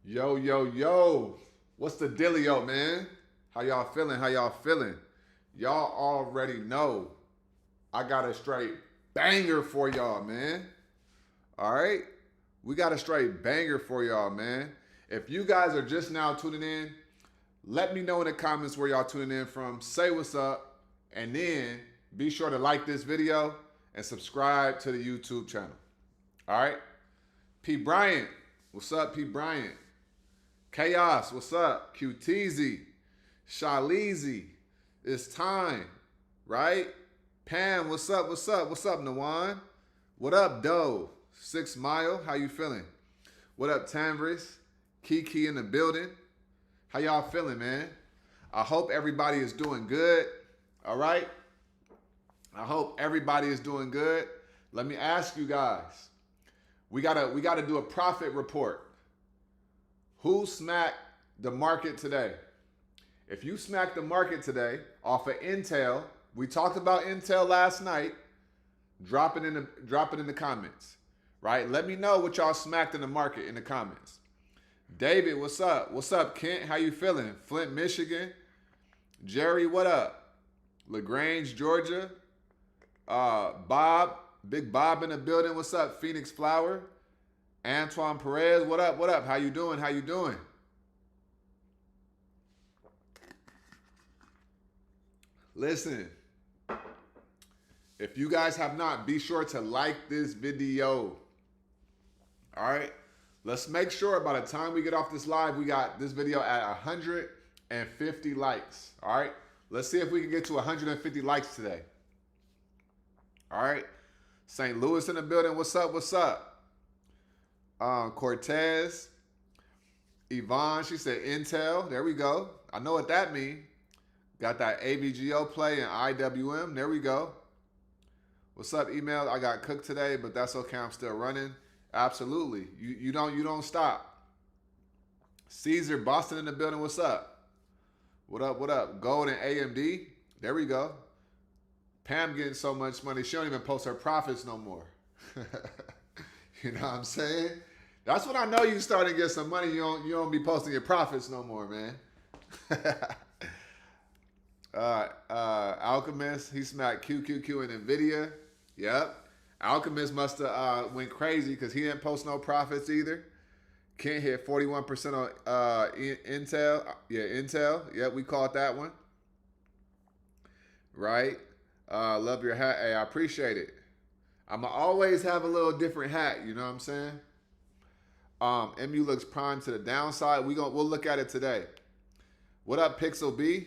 Yo, yo, yo. What's the dealio, man? How y'all feeling? How y'all feeling? Y'all already know I got a straight banger for y'all, man. All right? We got a straight banger for y'all, man. If you guys are just now tuning in, let me know in the comments where y'all tuning in from. Say what's up, and then be sure to like this video and subscribe to the YouTube channel. All right? P. Bryant. What's up, P. Bryant? Chaos, what's up? QTZ, Shalizi, it's time, right? Pam, what's up? What's up? What's up, Nawan? What up, Doe? 6 Mile, how you feeling? What up, Tamris? Kiki in the building. How y'all feeling, man? I hope everybody is doing good, all right? I hope everybody is doing good. Let me ask you guys. We gotta do a profit report. Who smacked the market today? If you smacked the market today off of Intel, we talked about Intel last night. Drop it in the comments, right? Let me know what y'all smacked in the market in the comments. David, what's up? What's up, Kent? How you feeling? Flint, Michigan. Jerry, what up? LaGrange, Georgia. Bob, Big Bob in the building. What's up? Phoenix Flower. Antoine Perez, what up? What up? How you doing? How you doing? Listen, if you guys have not, be sure to like this video. All right? Let's make sure by the time we get off this live, we got this video at 150 likes. All right? Let's see if we can get to 150 likes today. All right? St. Louis in the building. What's up? What's up? Cortez, Yvonne, she said Intel. There we go. I know what that means. Got that AVGO play and IWM. There we go. What's up, email? I got cooked today, but that's okay. I'm still running. Absolutely. You don't stop. Caesar, Boston in the building. What's up? What up? What up? Gold and AMD. There we go. Pam getting so much money, she don't even post her profits no more. You know what I'm saying? That's when I know you starting to get some money. You don't be posting your profits no more, man. Alchemist, he smacked QQQ and Nvidia. Yep. Alchemist must have went crazy because he didn't post no profits either. Kent hit 41% on Intel. Yeah, Intel. Yep, we caught that one. Right. Love your hat. Hey, I appreciate it. I'ma always have a little different hat, you know what I'm saying? MU looks prime to the downside. We'll look at it today. What up, Pixel B?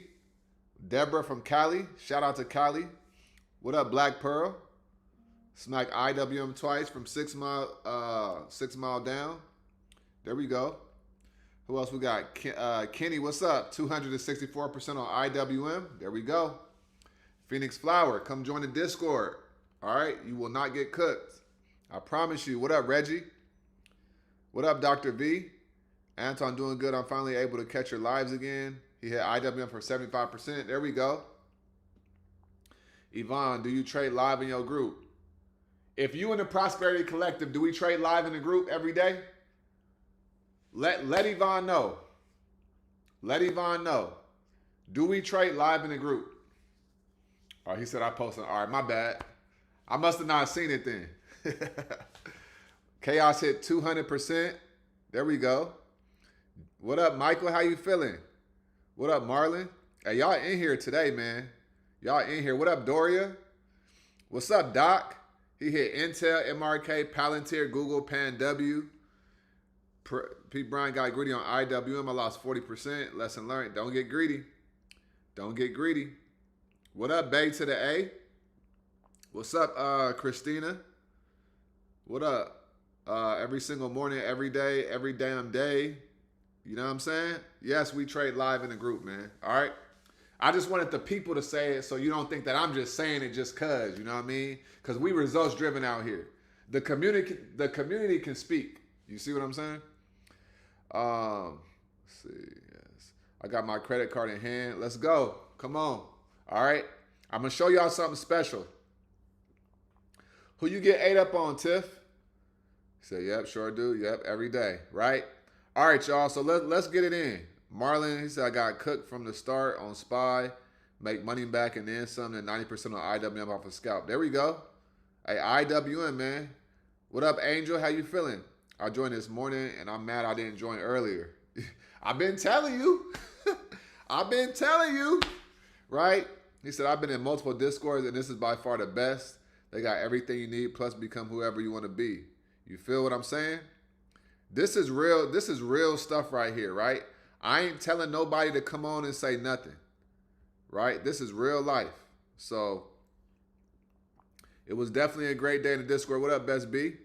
Deborah from Cali. Shout out to Cali. What up, Black Pearl? Smack IWM twice from 6 Mile down. There we go. Who else we got? Kenny, what's up? 264% on IWM. There we go. Phoenix Flower, come join the Discord. All right, you will not get cooked. I promise you. What up, Reggie? What up, Dr. V? Anton, doing good. I'm finally able to catch your lives again. He hit IWM for 75%. There we go. Yvonne, do you trade live in your group? If you in the Prosperity Collective, do we trade live in the group every day? Let Yvonne know. Let Yvonne know. Do we trade live in the group? Oh, he said I posted. All right, my bad. I must have not seen it then. Chaos hit 200%. There we go. What up, Michael? How you feeling? What up, Marlon? Hey, y'all in here today, man. Y'all in here. What up, Doria? What's up, Doc? He hit Intel, MRK, Palantir, Google, Pan W. Pete Bryan got greedy on IWM. I lost 40%. Lesson learned. Don't get greedy. Don't get greedy. What up, Bay to the A? What's up, Christina? What up? Every single morning, every day, every damn day. You know what I'm saying? Yes, we trade live in the group, man. All right? I just wanted the people to say it so you don't think that I'm just saying it just because, you know what I mean? Because we results driven out here. The community can speak. You see what I'm saying? Let's see. Yes. I got my credit card in hand. Let's go. Come on. All right? I'm going to show y'all something special. Who you get ate up on, Tiff? He said, yep, sure do. Yep, every day, right? All right, y'all. So let's get it in. Marlon, he said I got cooked from the start on SPY, make money back and then some, and 90% on IWM off a scalp. There we go. Hey, IWM, man. What up, Angel? How you feeling? I joined this morning and I'm mad I didn't join earlier. I've been telling you. I've been telling you. Right? He said, I've been in multiple Discords and this is by far the best. They got everything you need, plus become whoever you want to be. You feel what I'm saying? This is real stuff right here, right? I ain't telling nobody to come on and say nothing. Right? This is real life. So it was definitely a great day in the Discord. What up, Best B?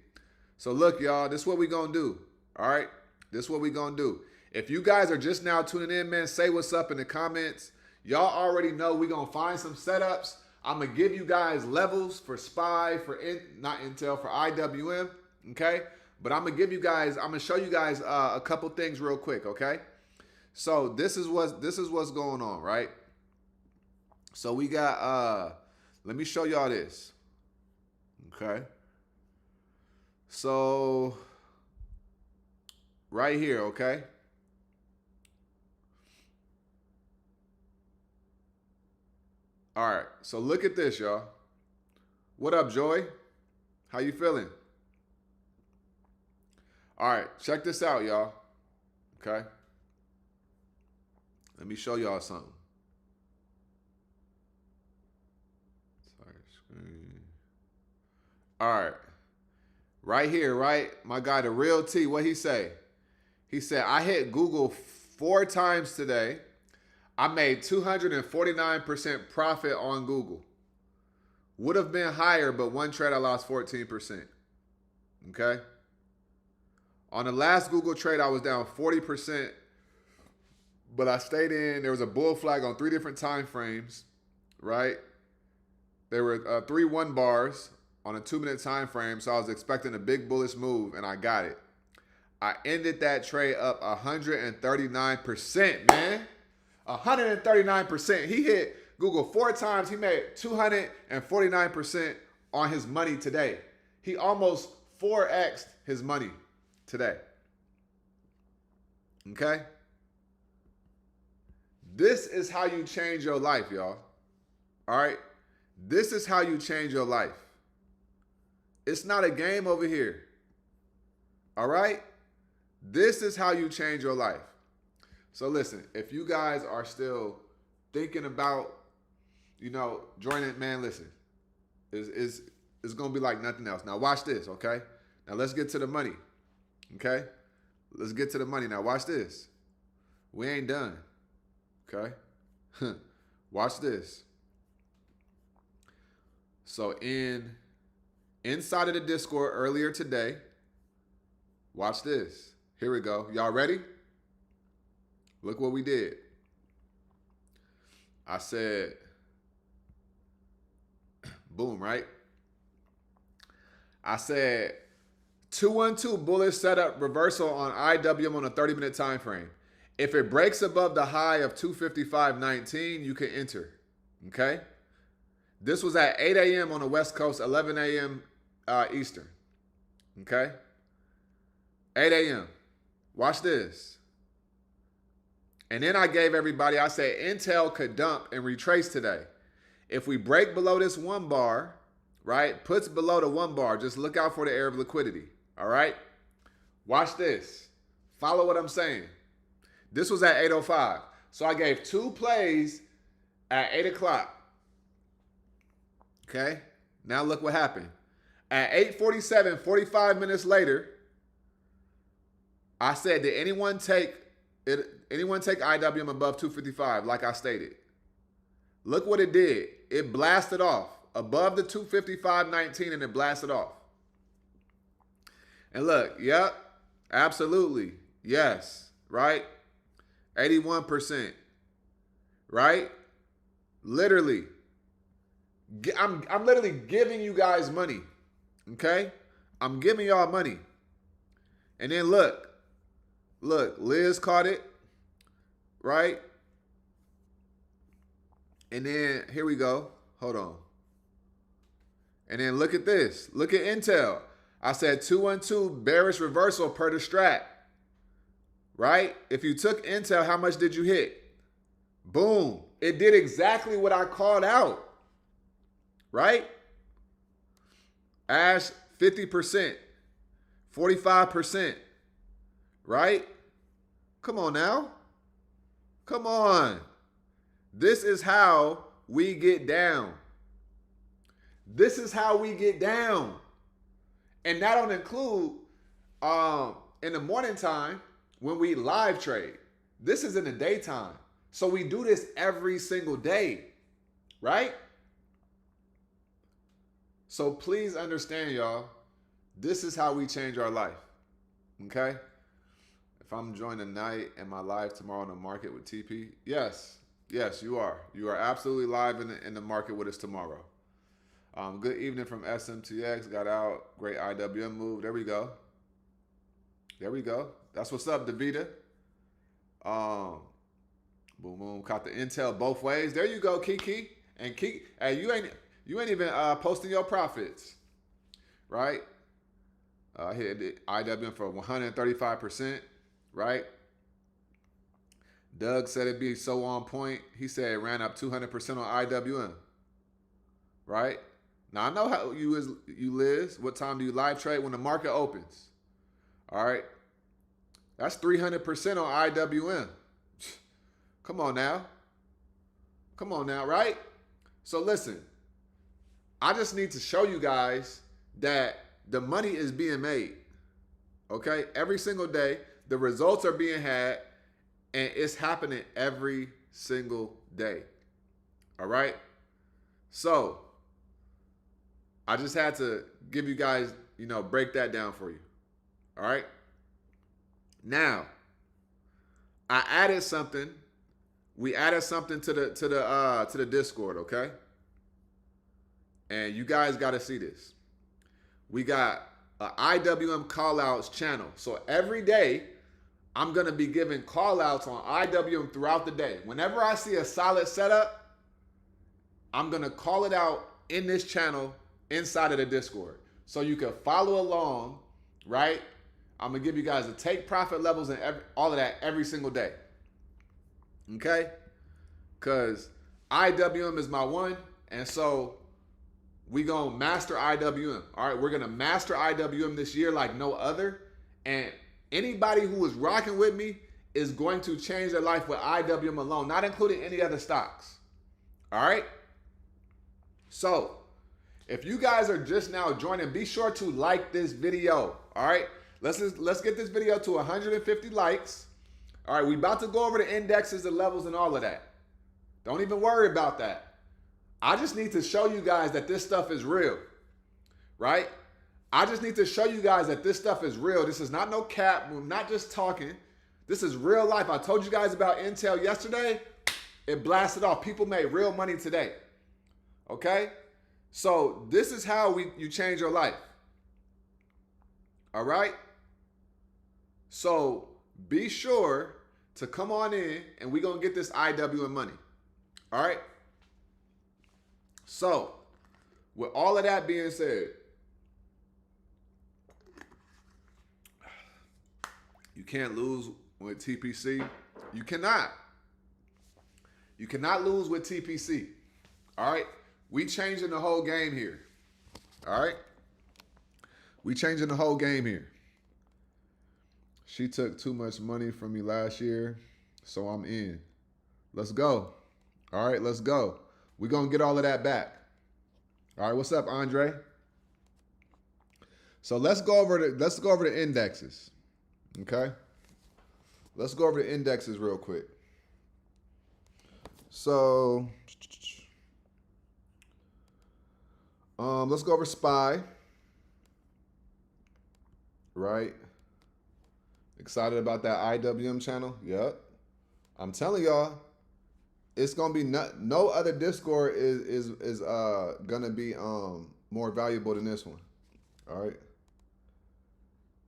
So look, y'all, this is what we gonna do. All right? This is what we gonna do. If you guys are just now tuning in, man, say what's up in the comments. Y'all already know we gonna find some setups. I'm gonna give you guys levels for SPY, not Intel, for IWM, okay? But I'm gonna show you guys a couple things real quick, okay? So this is what's going on, right? So we got let me show y'all this. Okay. So right here, okay? All right. So look at this, y'all. What up, Joy? How you feeling? All right, check this out, y'all. Okay? Let me show y'all something. Sorry, screen. All right. Right here, right? My guy, the real T, what he say? He said, I hit Google 4 times today. I made 249% profit on Google. Would have been higher, but one trade I lost 14%. Okay? On the last Google trade, I was down 40%, but I stayed in. There was a bull flag on 3 different time frames, right? There were 3 1 bars on a 2-minute time frame, so I was expecting a big bullish move, and I got it. I ended that trade up 139%, man. 139%. He hit Google 4 times. He made 249% on his money today. He almost 4x'd his money today. Okay? This is how you change your life, y'all. All right? This is how you change your life. It's not a game over here. All right? This is how you change your life. So listen, if you guys are still thinking about, joining, man, listen. It's going to be like nothing else. Now watch this, okay? Now let's get to the money. Okay? Let's get to the money. Now watch this. We ain't done. Okay? Watch this. So inside of the Discord earlier today, watch this. Here we go. Y'all ready? Look what we did. I said, boom, right? I said 212 bullish setup reversal on IWM on a 30-minute time frame. If it breaks above the high of 255.19, you can enter. Okay? This was at 8 a.m. on the West Coast, 11 a.m. Eastern. Okay? 8 a.m. Watch this. And then I gave everybody, I said Intel could dump and retrace today. If we break below this 1 bar, right, puts below the 1 bar, just look out for the air of liquidity. All right? Watch this. Follow what I'm saying. This was at 8:05. So I gave 2 plays at 8 o'clock. Okay? Now look what happened. At 8:47, 45 minutes later, I said, did anyone take IWM above 255 like I stated? Look what it did. It blasted off above the 255.19 and it blasted off. And look, yep, absolutely. Yes, right? 81%. Right? Literally. I'm literally giving you guys money. Okay? I'm giving y'all money. And then look, Liz caught it, right? And then here we go. Hold on. And then look at this. Look at Intel. I said 212 bearish reversal per the strat. right? If you took Intel, how much did you hit? Boom. It did exactly what I called out, right? Ash, 50%, 45%, right? Come on now. Come on. This is how we get down. This is how we get down. And that don't include in the morning time when we live trade. This is in the daytime. So we do this every single day, right? So please understand, y'all, this is how we change our life, okay? If I'm joining tonight and my live tomorrow in the market with TP, yes, you are. You are absolutely live in the market with us tomorrow. Good evening from SMTX. Got out. Great IWM move. There we go. There we go. That's what's up, Davida. Boom, boom. Caught the Intel both ways. There you go, Kiki. And Kiki, hey, you ain't even posting your profits, right? Hit the IWM for 135%, right? Doug said it'd be so on point. He said it ran up 200% on IWM, right? Now, I know how you Liz. What time do you live trade? When the market opens. All right. That's 300% on IWM. Come on now. Come on now, right? So listen, I just need to show you guys that the money is being made. Okay? Every single day, the results are being had, and it's happening every single day. All right? So, I just had to give you guys, break that down for you. All right? Now, I added something. We added something to the Discord, okay? And you guys got to see this. We got a IWM callouts channel. So every day, I'm going to be giving callouts on IWM throughout the day. Whenever I see a solid setup, I'm going to call it out in this channel inside of the Discord. So you can follow along, right? I'm going to give you guys the take profit levels and all of that every single day. Okay? Because IWM is my one. And so we going to master IWM. All right? We're going to master IWM this year like no other. And anybody who is rocking with me is going to change their life with IWM alone, not including any other stocks. All right? So, if you guys are just now joining, be sure to like this video. All right? Let's get this video to 150 likes. All right, we about to go over the indexes, the levels, and all of that. Don't even worry about that. I just need to show you guys that this stuff is real, right? I just need to show you guys that this stuff is real. This is not no cap. We're not just talking. This is real life. I told you guys about Intel yesterday. It blasted off. People made real money today, okay? So this is how you change your life, all right? So be sure to come on in and we're going to get this IWM money. All right? So with all of that being said, you can't lose with TPC. You cannot. You cannot lose with TPC. All right? We changing the whole game here. All right? We changing the whole game here. She took too much money from me last year, so I'm in. Let's go. All right, let's go. We're going to get all of that back. All right, what's up, Andre? So let's go over the indexes. Okay? Let's go over the indexes real quick. So let's go over SPY. Right? Excited about that IWM channel? Yep. I'm telling y'all, it's gonna be no other Discord is gonna be more valuable than this one. All right.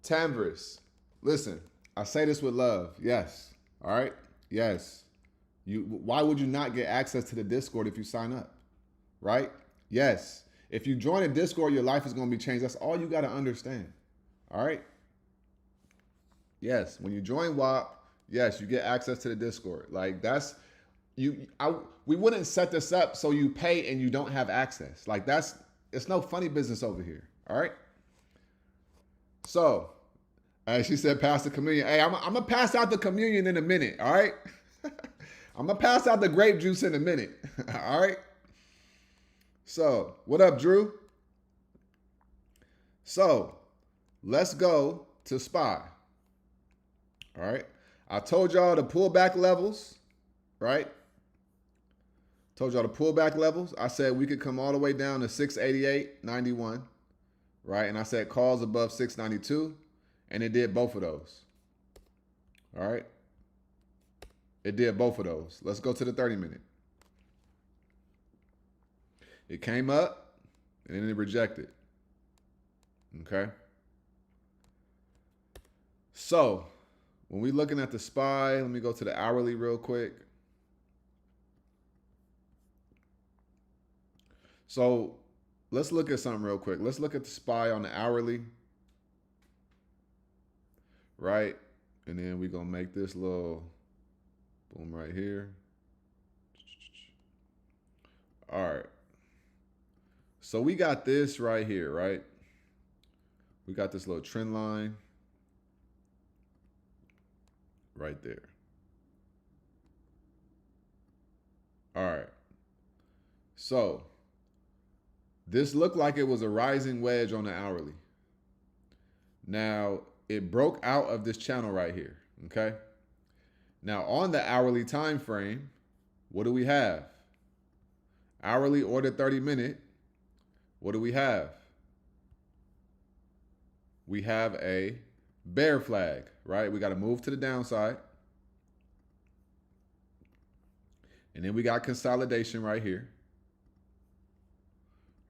Tamvris, listen, I say this with love. Yes. All right. Yes. Why would you not get access to the Discord if you sign up? Right? Yes. If you join a Discord, your life is gonna be changed. That's all you gotta understand. All right. Yes, when you join WAP, Yes, you get access to the Discord. Like that's we wouldn't set this up so you pay and you don't have access. Like it's no funny business over here. All right. So, she said, pass the communion. Hey, I'm gonna pass out the communion in a minute. All right. I'm gonna pass out the grape juice in a minute. All right. So, what up, Drew? So, let's go to SPY. All right. I told y'all the pullback levels, right? Told y'all the pullback levels. I said we could come all the way down to 688.91, right? And I said calls above 692, and it did both of those. All right. It did both of those. Let's go to the 30-minute. It came up, and then it rejected. Okay. So, when we're looking at the SPY, let me go to the hourly real quick. So, let's look at something real quick. Let's look at the SPY on the hourly. Right? And then we're going to make this little boom right here. All right. So we got this right here, right? We got this little trend line right there. All right. So this looked like it was a rising wedge on the hourly. Now, it broke out of this channel right here, okay? Now, on the hourly time frame, what do we have? Hourly or the 30-minute, what do we have? We have a bear flag, right? We got to move to the downside. And then we got consolidation right here,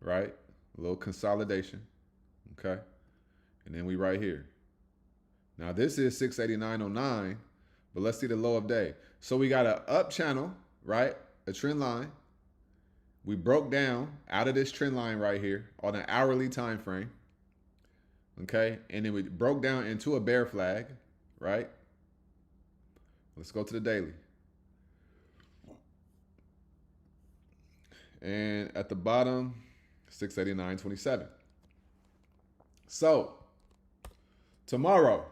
right? A little consolidation, okay? And then we right here. Now this is 689.09, but let's see the low of day. So we got an up channel, right? A trend line. We broke down out of this trend line right here on an hourly time frame. Okay, and then we broke down into a bear flag, right? Let's go to the daily. And at the bottom, 689.27. So tomorrow,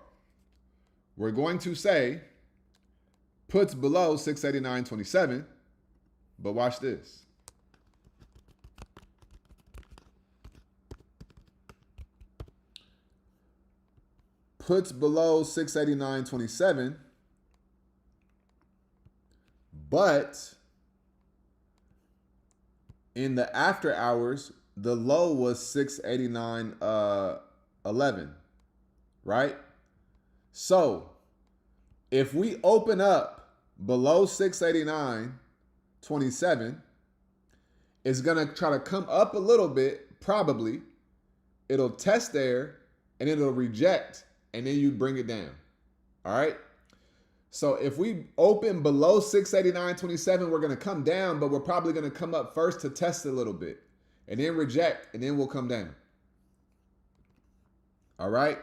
we're going to say puts below 689.27, but watch this. Puts below 689.27, but in the after hours, the low was 689.11, right? So if we open up below 689.27, it's gonna try to come up a little bit, probably. It'll test there and it'll reject, and then you bring it down. All right. So if we open below 689.27, we're going to come down, but we're probably going to come up first to test a little bit and then reject, and then we'll come down. All right.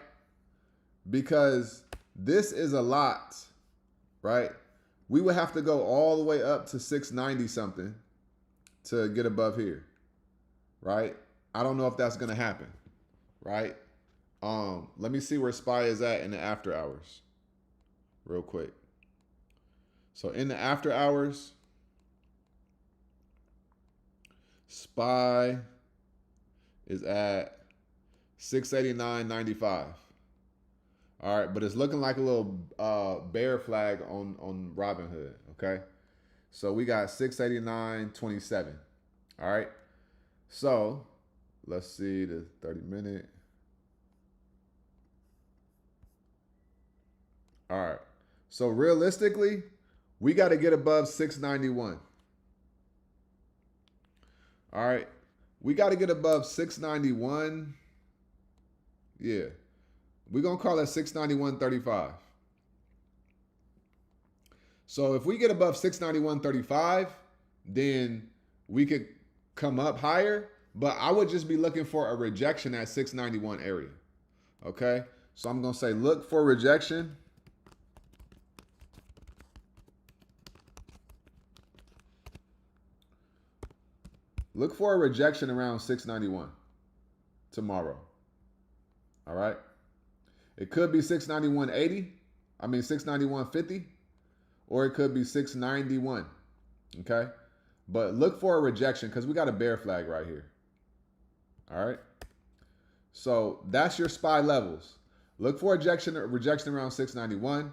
Because this is a lot, right? We would have to go all the way up to 690 something to get above here, right? I don't know if that's going to happen, right? Let me see where SPY is at in the after hours real quick. So in the after hours, SPY is at 689.95. All right, but it's looking like a little bear flag on Robinhood, okay? So we got 689.27. All right. So let's see the 30-minute. All right. So realistically, we got to get above 691. All right. We got to get above 691. Yeah. We're going to call that 691.35. So if we get above 691.35, then we could come up higher. But I would just be looking for a rejection at 691 area. Okay. So I'm going to say look for rejection Look for a rejection around 691 tomorrow. All right. It could be 691.80. I mean 691.50, or it could be 691. Okay. But look for a rejection because we got a bear flag right here. All right. So that's your SPY levels. Look for rejection around 691.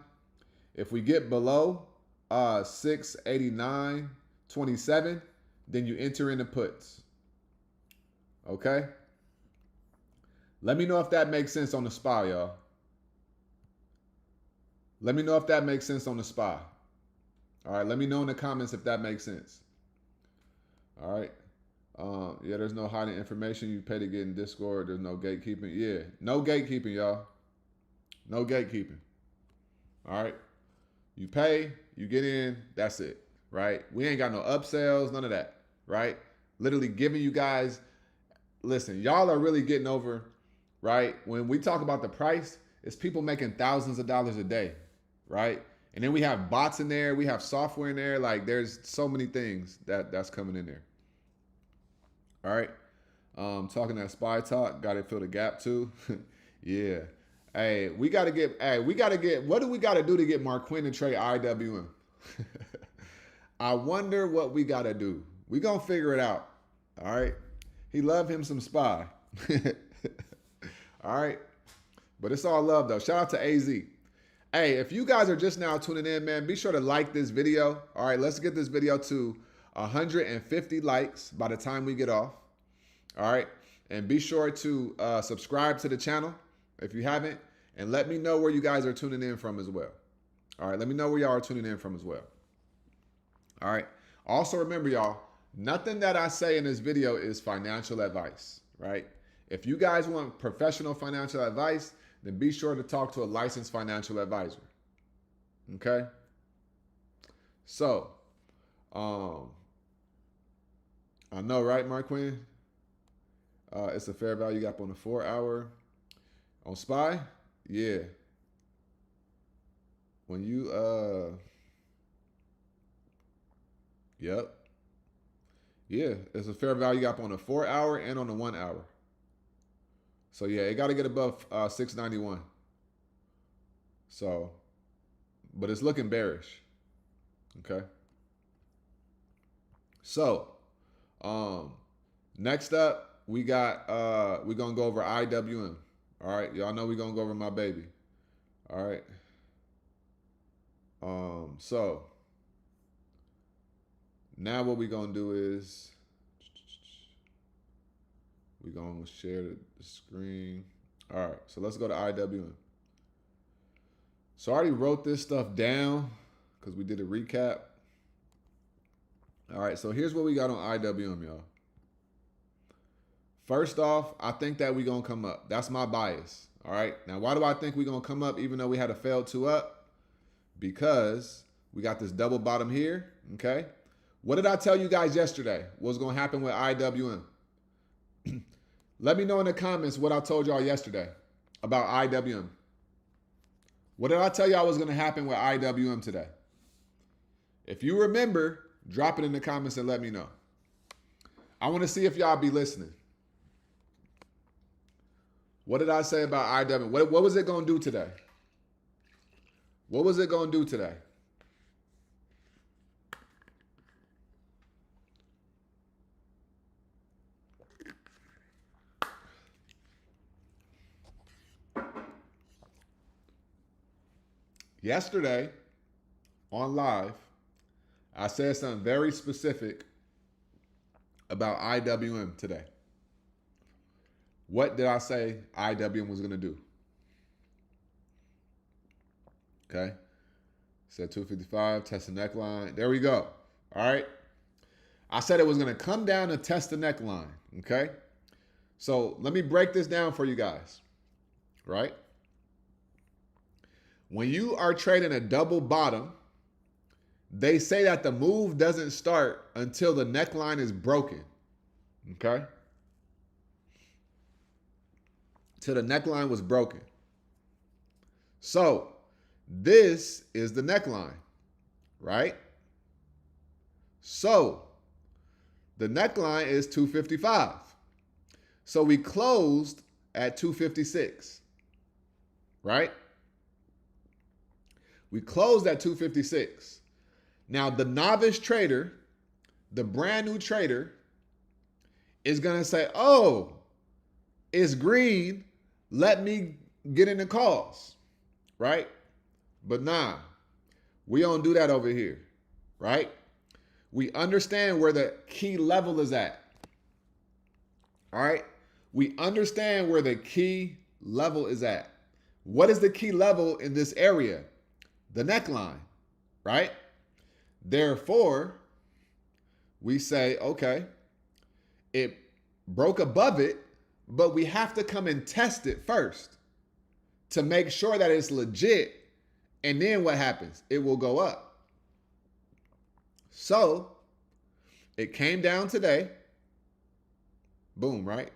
If we get below 689.27, then you enter into puts. Okay? Let me know if that makes sense on the SPY, y'all. Let me know if that makes sense on the SPY. All right, let me know in the comments if that makes sense. All right. Yeah, there's no hiding information. You pay to get in Discord. There's no gatekeeping. Yeah, no gatekeeping, y'all. No gatekeeping. All right. You pay, you get in, that's it, right? We ain't got no upsells, none of that, right? Literally giving you guys, listen, y'all are really getting over, right? When we talk about the price, it's people making thousands of dollars a day, right? And then we have bots in there, we have software in there, like there's so many things that's coming in there. All right. Talking that SPY talk, gotta fill the gap too. Yeah. Hey, what do we got to do to get Marquin to trade IWM? I wonder what we got to do. We going to figure it out. All right. He love him some SPY. All right. But it's all love though. Shout out to AZ. Hey, if you guys are just now tuning in, man, be sure to like this video. All right. Let's get this video to 150 likes by the time we get off. All right. And be sure to subscribe to the channel if you haven't, and let me know where you guys are tuning in from as well. All right, let me know where y'all are tuning in from as well. All right. Also remember, y'all, nothing that I say in this video is financial advice, right? If you guys want professional financial advice, then be sure to talk to a licensed financial advisor. Okay? So, I know, right, Marquin? It's a fair value gap on the 4 hour. On SPY, yeah. When you, yep. Yeah, it's a fair value gap on the 4 hour and on the 1 hour. So yeah, it got to get above 691. So, but it's looking bearish. Okay. So, next up, we're going to go over IWM. All right, y'all know we're going to go over my baby. All right. So now what we're going to do is we're going to share the screen. All right, so let's go to IWM. So I already wrote this stuff down because we did a recap. All right, so here's what we got on IWM, y'all. First off, I think that we're going to come up. That's my bias. All right. Now, why do I think we're going to come up even though we had a failed 2 up? Because we got this double bottom here. Okay. What did I tell you guys yesterday? What's going to happen with IWM? Let me know in the comments what I told y'all yesterday about IWM. What did I tell y'all was going to happen with IWM today? If you remember, drop it in the comments and let me know. I want to see if y'all be listening. What did I say about IWM? What was it going to do today? What was it going to do today? Yesterday on live, I said something very specific about IWM today. What did I say IWM was going to do? Okay. Said 255, test the neckline. There we go. All right. I said it was going to come down and test the neckline. Okay. So let me break this down for you guys. Right. When you are trading a double bottom, they say that the move doesn't start until the neckline is broken. Okay. Till the neckline was broken. So this is the neckline, right? So The neckline is 255. So we closed at 256, right? We closed at 256. Now the novice trader, the brand new trader, is going to say, oh, it's green. Let me get in the calls, right? But nah, we don't do that over here, right? We understand where the key level is at, all right? We understand where the key level is at. What is the key level in this area? The neckline, right? Therefore, we say, okay, it broke above it, but we have to come and test it first to make sure that it's legit. And then what happens? It will go up. So it came down today. Boom, right?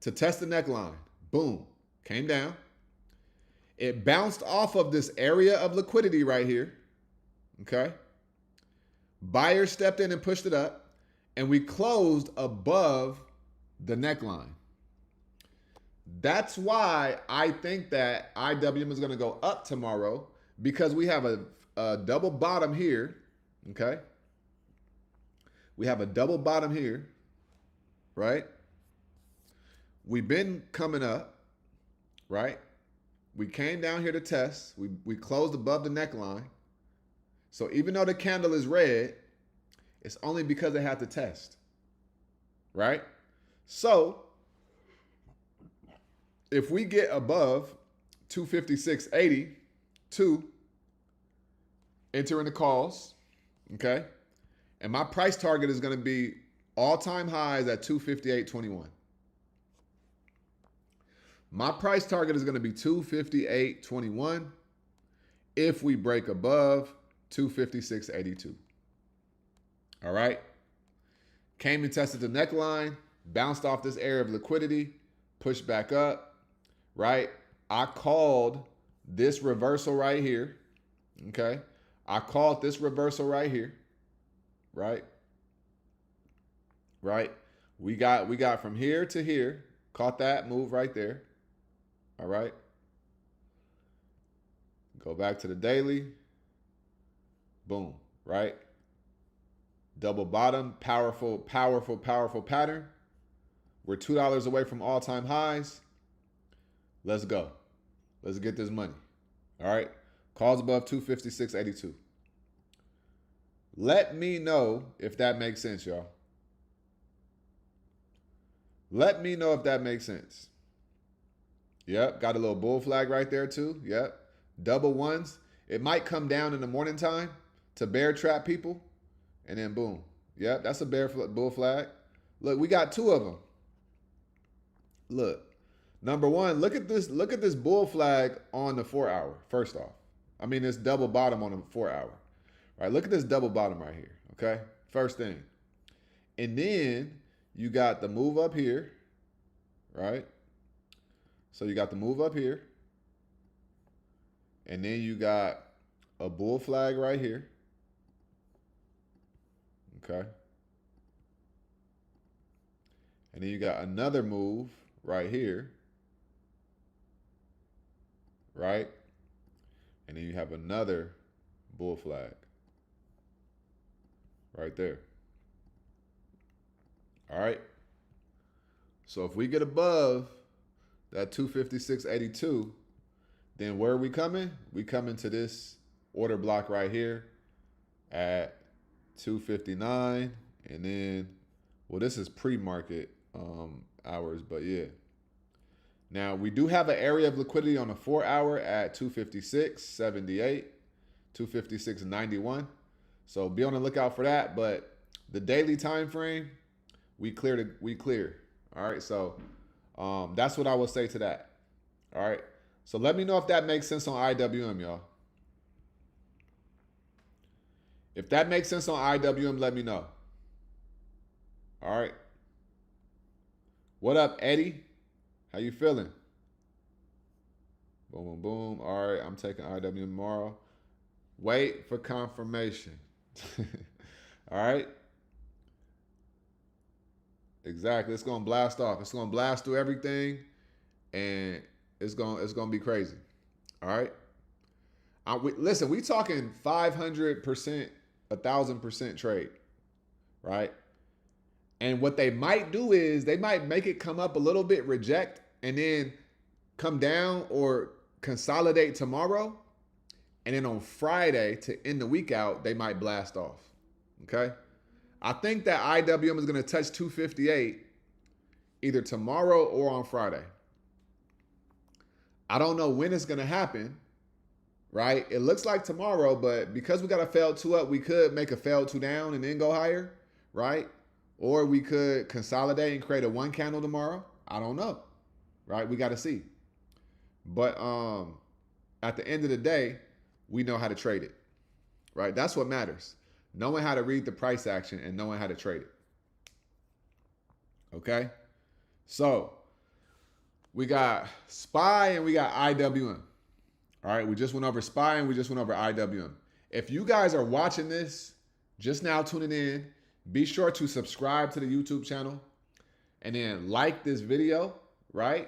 To test the neckline. Boom, came down. It bounced off of this area of liquidity right here. Okay. Buyer stepped in and pushed it up, and we closed above the neckline. That's why I think that IWM is going to go up tomorrow, because we have a double bottom here. Okay. We have a double bottom here, right? We've been coming up, right? We came down here to test. We closed above the neckline. So even though the candle is red, it's only because it had to test, right? So if we get above 256.80 to enter in the calls, okay? And my price target is going to be all-time highs at 258.21. My price target is going to be 258.21 if we break above 256.82. All right. Came and tested the neckline, bounced off this area of liquidity, pushed back up, right? I called this reversal right here. Okay. I called this reversal right here. Right. Right. We got from here to here. Caught that move right there. All right. Go back to the daily. Boom. Right. Double bottom. Powerful, powerful, powerful pattern. We're $2 away from all-time highs. Let's go. Let's get this money. All right. Calls above 256.82. Let me know if that makes sense, y'all. Let me know if that makes sense. Yep, got a little bull flag right there too. Yep, double ones. It might come down in the morning time to bear trap people, and then boom. Yep, that's a bull flag. Look, we got two of them. Look, number one, look at this bull flag on the 4 hour. First off, I mean this double bottom on the 4 hour. All right, look at this double bottom right here. Okay, first thing, and then you got the move up here, right? So you got the move up here. And then you got a bull flag right here. Okay. And then you got another move right here. Right? And then you have another bull flag right there. All right. So if we get above that 256.82, then where are we coming? We coming to this order block right here at 259. And then, well, this is pre-market hours, but yeah. Now, we do have an area of liquidity on the 4 hour at 256.78, 256.91. So be on the lookout for that. But the daily time frame, we clear. All right, so that's what I will say to that. All right, so let me know if that makes sense on IWM, y'all. If that makes sense on IWM, let me know. All right. What up, Eddie? How you feeling? Boom, boom, boom. All right, I'm taking IWM tomorrow. Wait for confirmation. All right. Exactly. It's gonna blast off. It's gonna blast through everything, and it's gonna be crazy. All right. Listen, we talking 500%, 1,000% trade, right? And what they might do is they might make it come up a little bit, reject, and then come down or consolidate tomorrow. And then on Friday to end the week out, they might blast off. Okay. I think that IWM is going to touch 258 either tomorrow or on Friday. I don't know when it's going to happen, right? It looks like tomorrow, but because we got a failed 2 up, we could make a failed 2 down and then go higher, right? Or we could consolidate and create a 1 candle tomorrow. I don't know, right? We got to see. But at the end of the day, we know how to trade it, right? That's what matters. Knowing how to read the price action and knowing how to trade it. Okay? So, we got SPY and we got IWM. All right, we just went over SPY and we just went over IWM. If you guys are watching this, just now tuning in, be sure to subscribe to the YouTube channel and then like this video, right?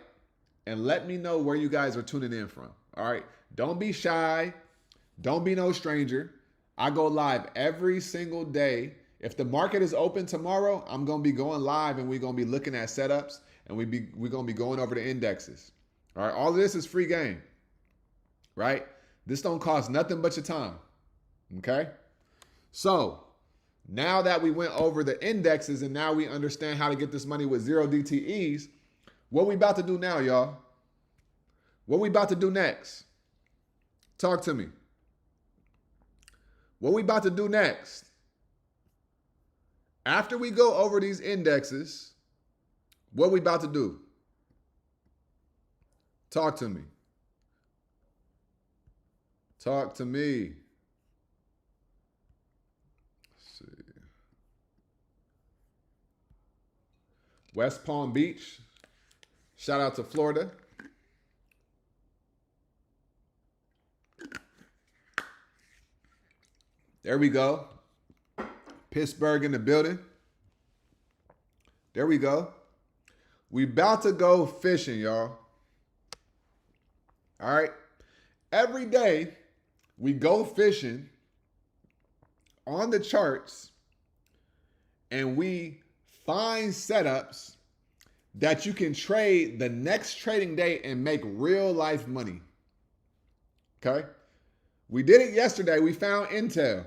And let me know where you guys are tuning in from. All right, don't be shy. Don't be no stranger. I go live every single day. If the market is open tomorrow, I'm going to be going live and we're going to be looking at setups and we're going to be going over the indexes. All right. All of this is free game, right? This don't cost nothing but your time. Okay. So now that we went over the indexes and now we understand how to get this money with 0 DTEs, what we about to do now, y'all? What we about to do next? Talk to me. What we about to do next? After we go over these indexes, what we about to do? Talk to me. Talk to me. Let's see. West Palm Beach. Shout out to Florida. There we go. Pittsburgh in the building. There we go. We about to go fishing, y'all. All right. Every day we go fishing on the charts and we find setups that you can trade the next trading day and make real life money. Okay. We did it yesterday. We found Intel.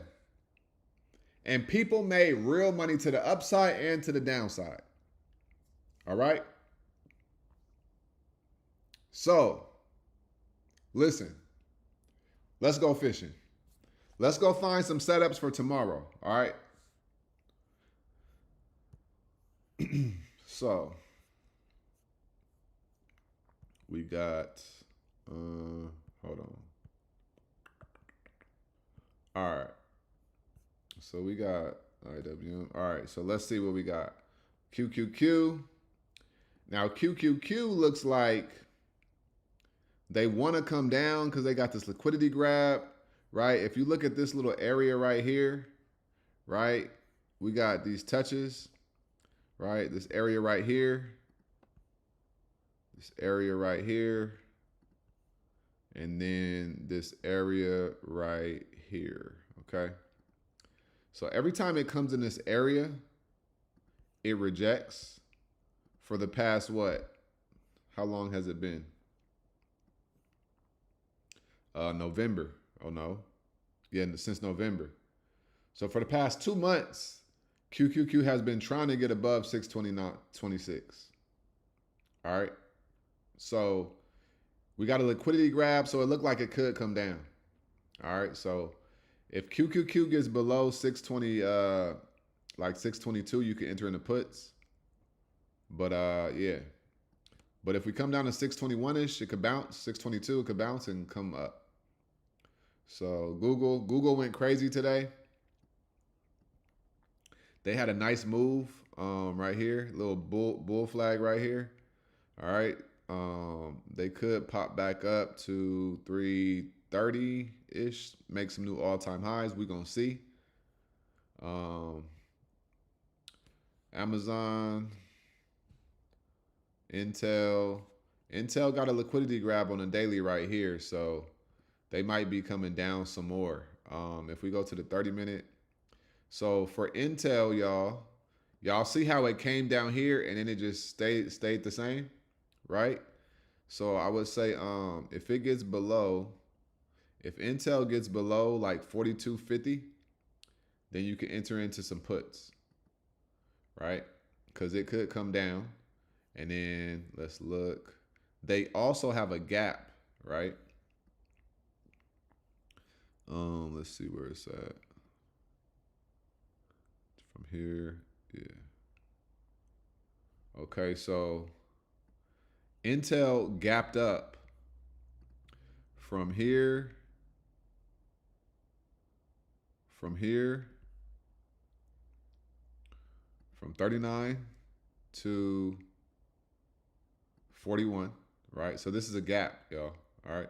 And people made real money to the upside and to the downside. All right? So, listen. Let's go fishing. Let's go find some setups for tomorrow. All right? So, we got, hold on. All right. So we got IWM. All right, so let's see what we got. QQQ. Now QQQ looks like they want to come down because they got this liquidity grab, right? If you look at this little area right here, right? We got these touches, right? This area right here. This area right here. And then this area right here, okay? So every time it comes in this area, it rejects for the past what? How long has it been? November. Oh no. Yeah, since November. So for the past 2 months, QQQ has been trying to get above 629.26. All right. So we got a liquidity grab, so it looked like it could come down. All right. So if QQQ gets below 620, like 622, you can enter in the puts. But yeah. But if we come down to 621-ish, it could bounce. 622, it could bounce and come up. So Google went crazy today. They had a nice move right here, little bull flag right here. All right. They could pop back up to 330-ish, make some new all-time highs. We're going to see. Amazon, Intel, Intel got a liquidity grab on the daily right here, so they might be coming down some more. If we go to the 30-minute, so for Intel, y'all see how it came down here and then it just stayed the same, right? So I would say if it gets below, if Intel gets below like 42.50, then you can enter into some puts, right? Because it could come down. And then let's look. They also have a gap, right? Let's see where it's at. From here, yeah. Okay, so Intel gapped up from here, from 39 to 41, right? So this is a gap, y'all, all right?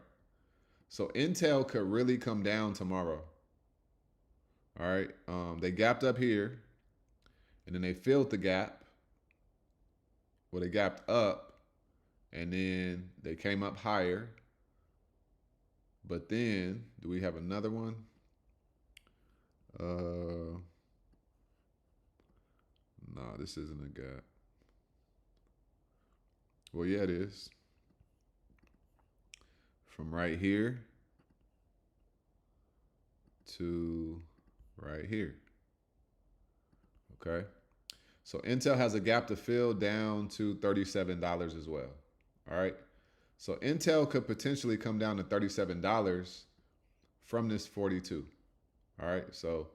So Intel could really come down tomorrow, all right? They gapped up here, and then they filled the gap. Well, they gapped up, and then they came up higher. But then, do we have another one? No, this isn't a gap. Well, yeah, it is. From right here to right here. Okay. So Intel has a gap to fill down to $37 as well. All right. So Intel could potentially come down to $37 from this 42. All right. So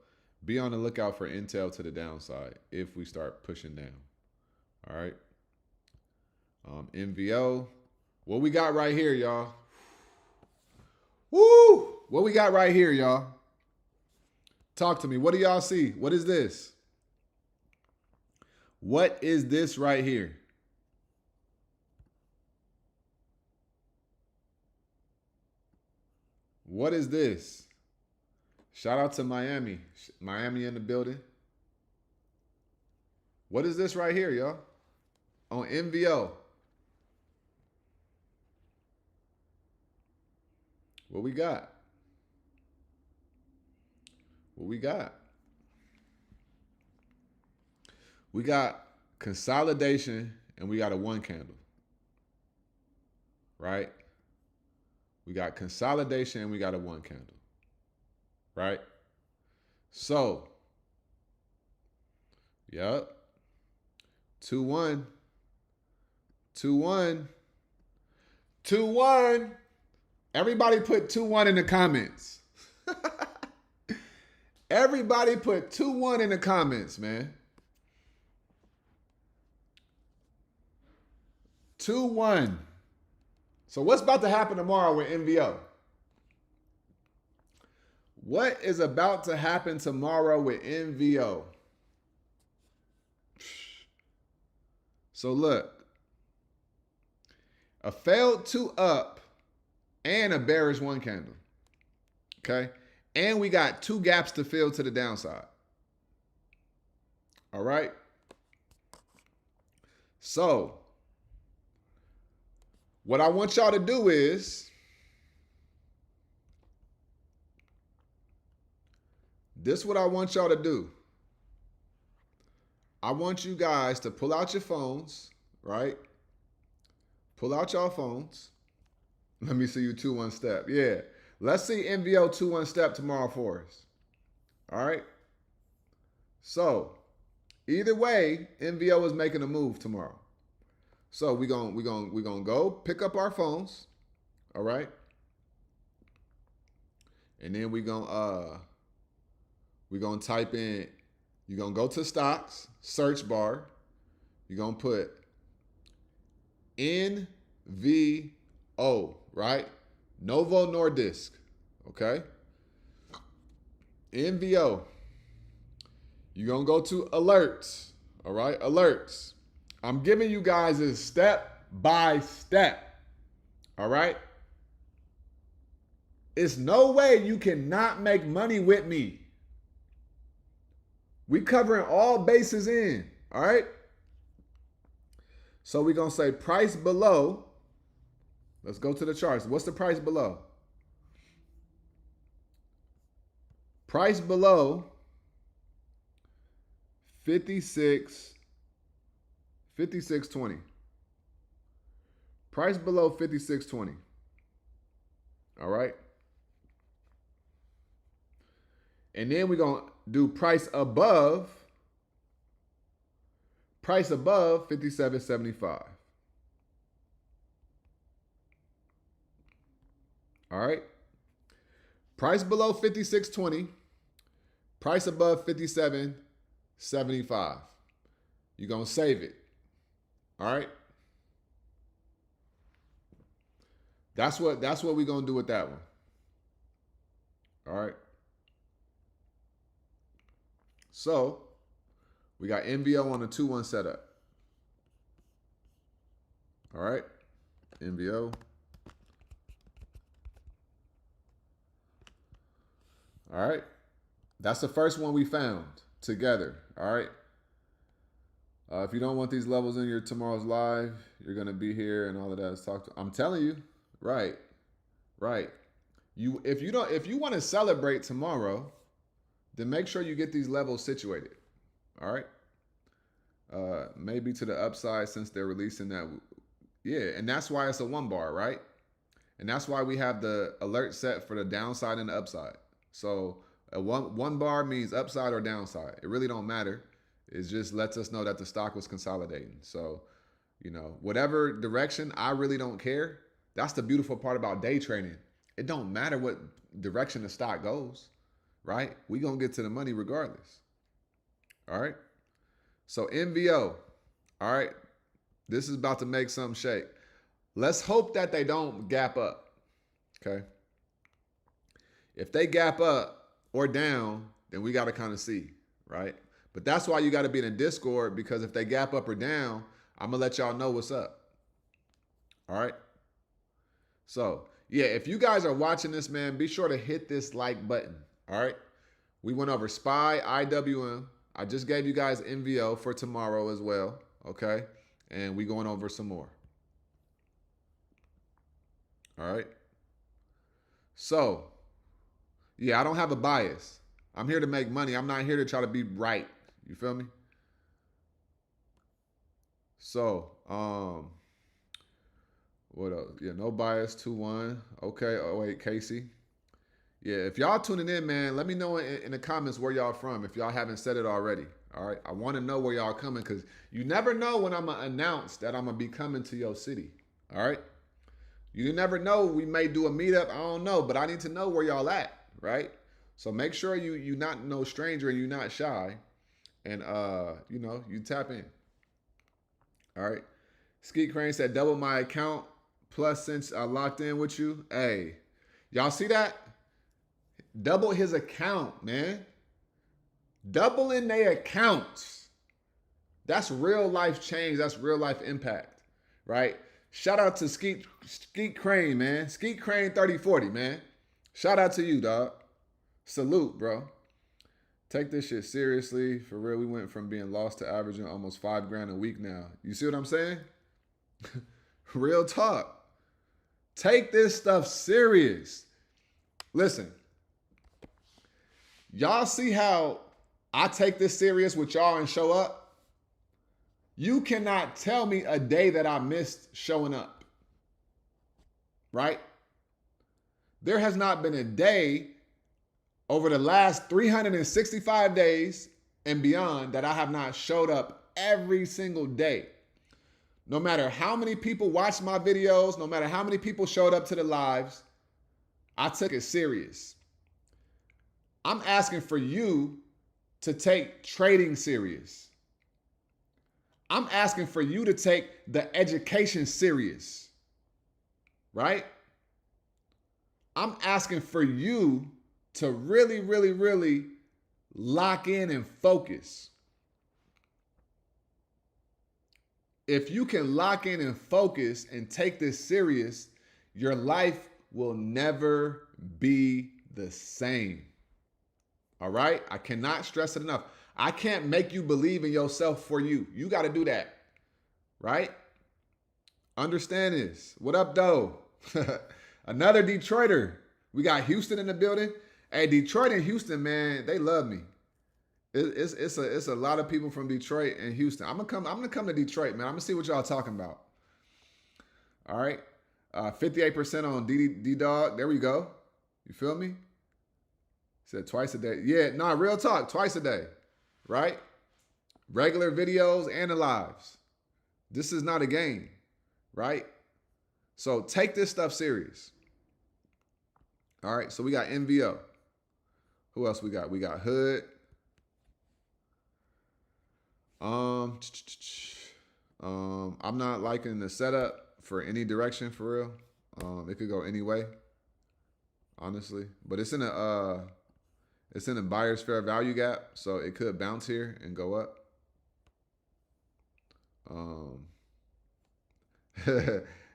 be on the lookout for Intel to the downside if we start pushing down. All right. MVO. What we got right here, y'all? Woo! What we got right here, y'all? Talk to me. What do y'all see? What is this? What is this right here? What is this? Shout out to Miami. Miami in the building. What is this right here, y'all? On MVO. What we got? What we got? We got consolidation and we got a one candle. Right? We got consolidation and we got a one candle. Right? So, yep. 2-1. 2-1. 2-1. Everybody put 2-1 in the comments. Everybody put 2-1 in the comments, man. 2-1. So what's about to happen tomorrow with MVO? What is about to happen tomorrow with MVO? So look. A failed 2 up and a bearish 1 candle. Okay? And we got 2 gaps to fill to the downside. All right? So, what I want y'all to do is, this is what I want y'all to do. I want you guys to pull out your phones, right? Pull out your phones. Let me see you 2-1 step. Yeah. Let's see MVO 2-1 step tomorrow for us. All right. So either way, MVO is making a move tomorrow. So we're gonna go pick up our phones. All right. And then we're gonna type in, you're gonna go to stocks, search bar. You're gonna put NVO, right? Novo Nordisk, okay? NVO. You're going to go to alerts, all right? Alerts. I'm giving you guys this step by step, all right? It's no way you cannot make money with me. We covering all bases in, all right? So we're going to say price below. Let's go to the charts. What's the price below? Price below 56.20. Price below 56.20. All right. And then we're going to do price above 57.75. All right. Price below 56.20. Price above 57.75. You're going to save it. All right. That's what we're going to do with that one. All right. So we got NVO on the 2-1 setup. All right. NVO. All right. That's the first one we found together. All right. If you don't want these levels in your tomorrow's live, you're going to be here and all of that is talked to. I'm telling you. Right. Right. If you want to celebrate tomorrow, then make sure you get these levels situated. All right. Maybe to the upside since they're releasing that. Yeah. And that's why it's a 1 bar, right? And that's why we have the alert set for the downside and the upside. So a one bar means upside or downside. It really don't matter. It just lets us know that the stock was consolidating. So, whatever direction, I really don't care. That's the beautiful part about day trading. It don't matter what direction the stock goes, right? We gonna get to the money regardless. All right. So NVO, all right. This is about to make something shake. Let's hope that they don't gap up. Okay. If they gap up or down, then we got to kind of see, right? But that's why you got to be in a Discord, because if they gap up or down, I'm going to let y'all know what's up. All right. So, yeah, if you guys are watching this, man, be sure to hit this like button. All right. We went over SPY, IWM. I just gave you guys NVO for tomorrow as well. Okay. And we going over some more. All right. So, yeah, I don't have a bias. I'm here to make money. I'm not here to try to be right. You feel me? So, what else? Yeah, no bias, 2-1. Okay. Oh, wait, Casey. Yeah, if y'all tuning in, man, let me know in the comments where y'all from if y'all haven't said it already. All right. I want to know where y'all coming, because you never know when I'm going to announce that I'm going to be coming to your city. All right. You never know. We may do a meetup. I don't know, but I need to know where y'all at. Right. So make sure you not no stranger and you not shy, and you tap in. All right. Skeet Crane said double my account plus since I locked in with you. Hey, y'all see that? Double his account, man. Doubling their accounts. That's real life change. That's real life impact, right? Shout out to Skeet Crane, man. Skeet Crane 3040, man. Shout out to you, dog. Salute, bro. Take this shit seriously. For real, we went from being lost to averaging almost $5,000 a week now. You see what I'm saying? Real talk. Take this stuff serious. Listen. Y'all see how I take this serious with y'all and show up? You cannot tell me a day that I missed showing up. Right? There has not been a day over the last 365 days and beyond that I have not showed up every single day. No matter how many people watched my videos, no matter how many people showed up to the lives, I took it serious. I'm asking for you to take trading serious. I'm asking for you to take the education serious, right? I'm asking for you to really, really, really lock in and focus. If you can lock in and focus and take this serious, your life will never be the same. All right? I cannot stress it enough. I can't make you believe in yourself for you. You got to do that. Right? Understand this. What up, though? Another Detroiter. We got Houston in the building. Hey, Detroit and Houston, man, they love me. It's a lot of people from Detroit and Houston. I'm gonna come to Detroit, man. I'm gonna see what y'all talking about. All right, 58% on D Dog. There we go. You feel me? Said twice a day. Yeah, nah, real talk. Twice a day, right? Regular videos and the lives. This is not a game, right? So take this stuff serious. All right. So we got NVO. Who else we got? We got Hood. Um, I'm not liking the setup for any direction for real. It could go any way, honestly. But it's in a buyer's fair value gap, so it could bounce here and go up.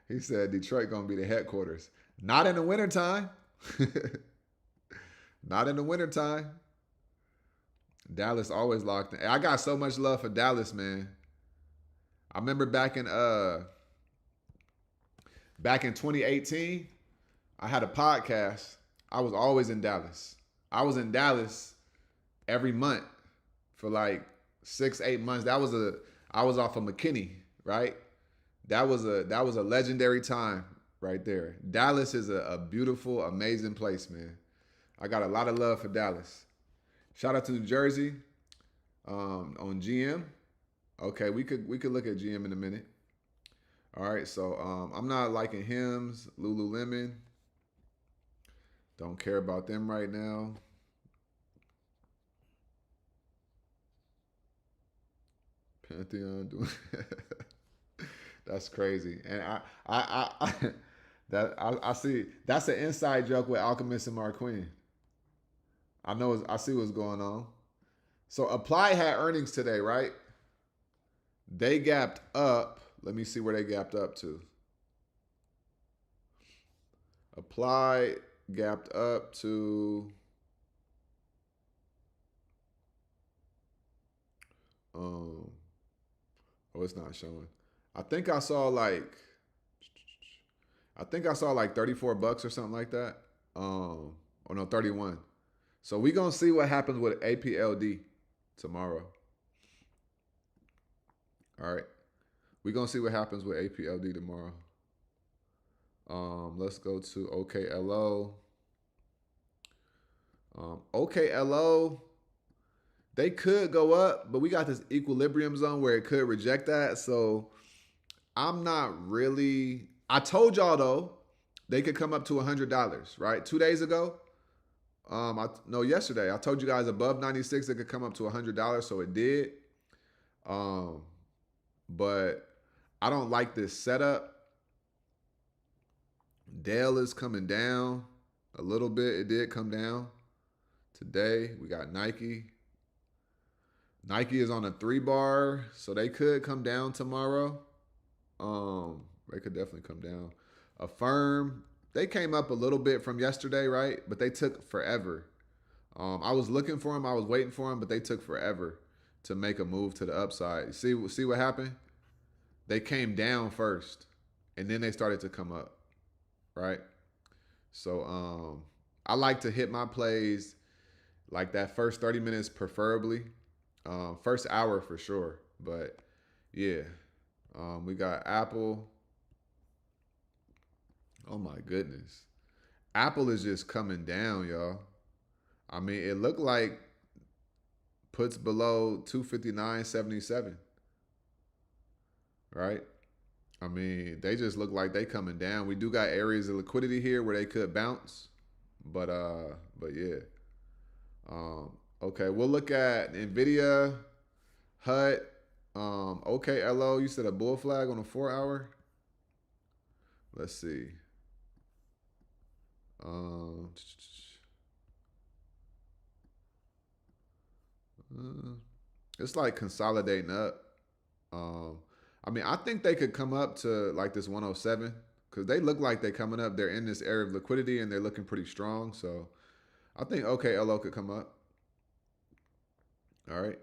He said Detroit gonna be the headquarters. Not in the wintertime. Not in the wintertime. Dallas always locked in. I got so much love for Dallas, man. I remember back in 2018, I had a podcast. I was always in Dallas. I was in Dallas every month for like 6-8 months. I was off of McKinney, right? That was a legendary time right there. Dallas is a beautiful, amazing place, man. I got a lot of love for Dallas. Shout out to New Jersey on GM. Okay, we could look at GM in a minute. All right, so I'm not liking Hims, Lululemon. Don't care about them right now. Pantheon doing that's crazy, and I see that's an inside joke with Alchemist and Marquine. I see what's going on. So Apply had earnings today, right? They gapped up. Let me see where they gapped up to. Apply gapped up to oh, it's not showing. I think I saw like 34 bucks or something like that. Or no, 31. So we gonna see what happens with APLD tomorrow. All right. We're gonna see what happens with APLD tomorrow. Let's go to OKLO. OKLO, they could go up, but we got this equilibrium zone where it could reject that. So I'm not really. I told y'all though, they could come up to $100, right? 2 days ago. Yesterday I told you guys above 96 it could come up to $100, so it did. But I don't like this setup. Dell is coming down a little bit. It did come down today. We got Nike. Nike is on a 3-bar, so they could come down tomorrow. They could definitely come down. Affirm, they came up a little bit from yesterday, right? But they took forever. I was looking for them. I was waiting for them, but they took forever to make a move to the upside. See what happened? They came down first, and then they started to come up, right? So I like to hit my plays like that first 30 minutes preferably. First hour for sure. But, yeah. We got Apple. Oh, my goodness. Apple is just coming down, y'all. I mean, it looked like puts below 259.77. Right? I mean, they just look like they coming down. We do got areas of liquidity here where they could bounce. But yeah. Okay, we'll look at NVIDIA, HUT, OKLO. You said a bull flag on a 4-hour? Let's see. It's like consolidating up. I mean, I think they could come up to like this 107 because they look like they're coming up. They're in this area of liquidity and they're looking pretty strong. So I think OKLO could come up. All right.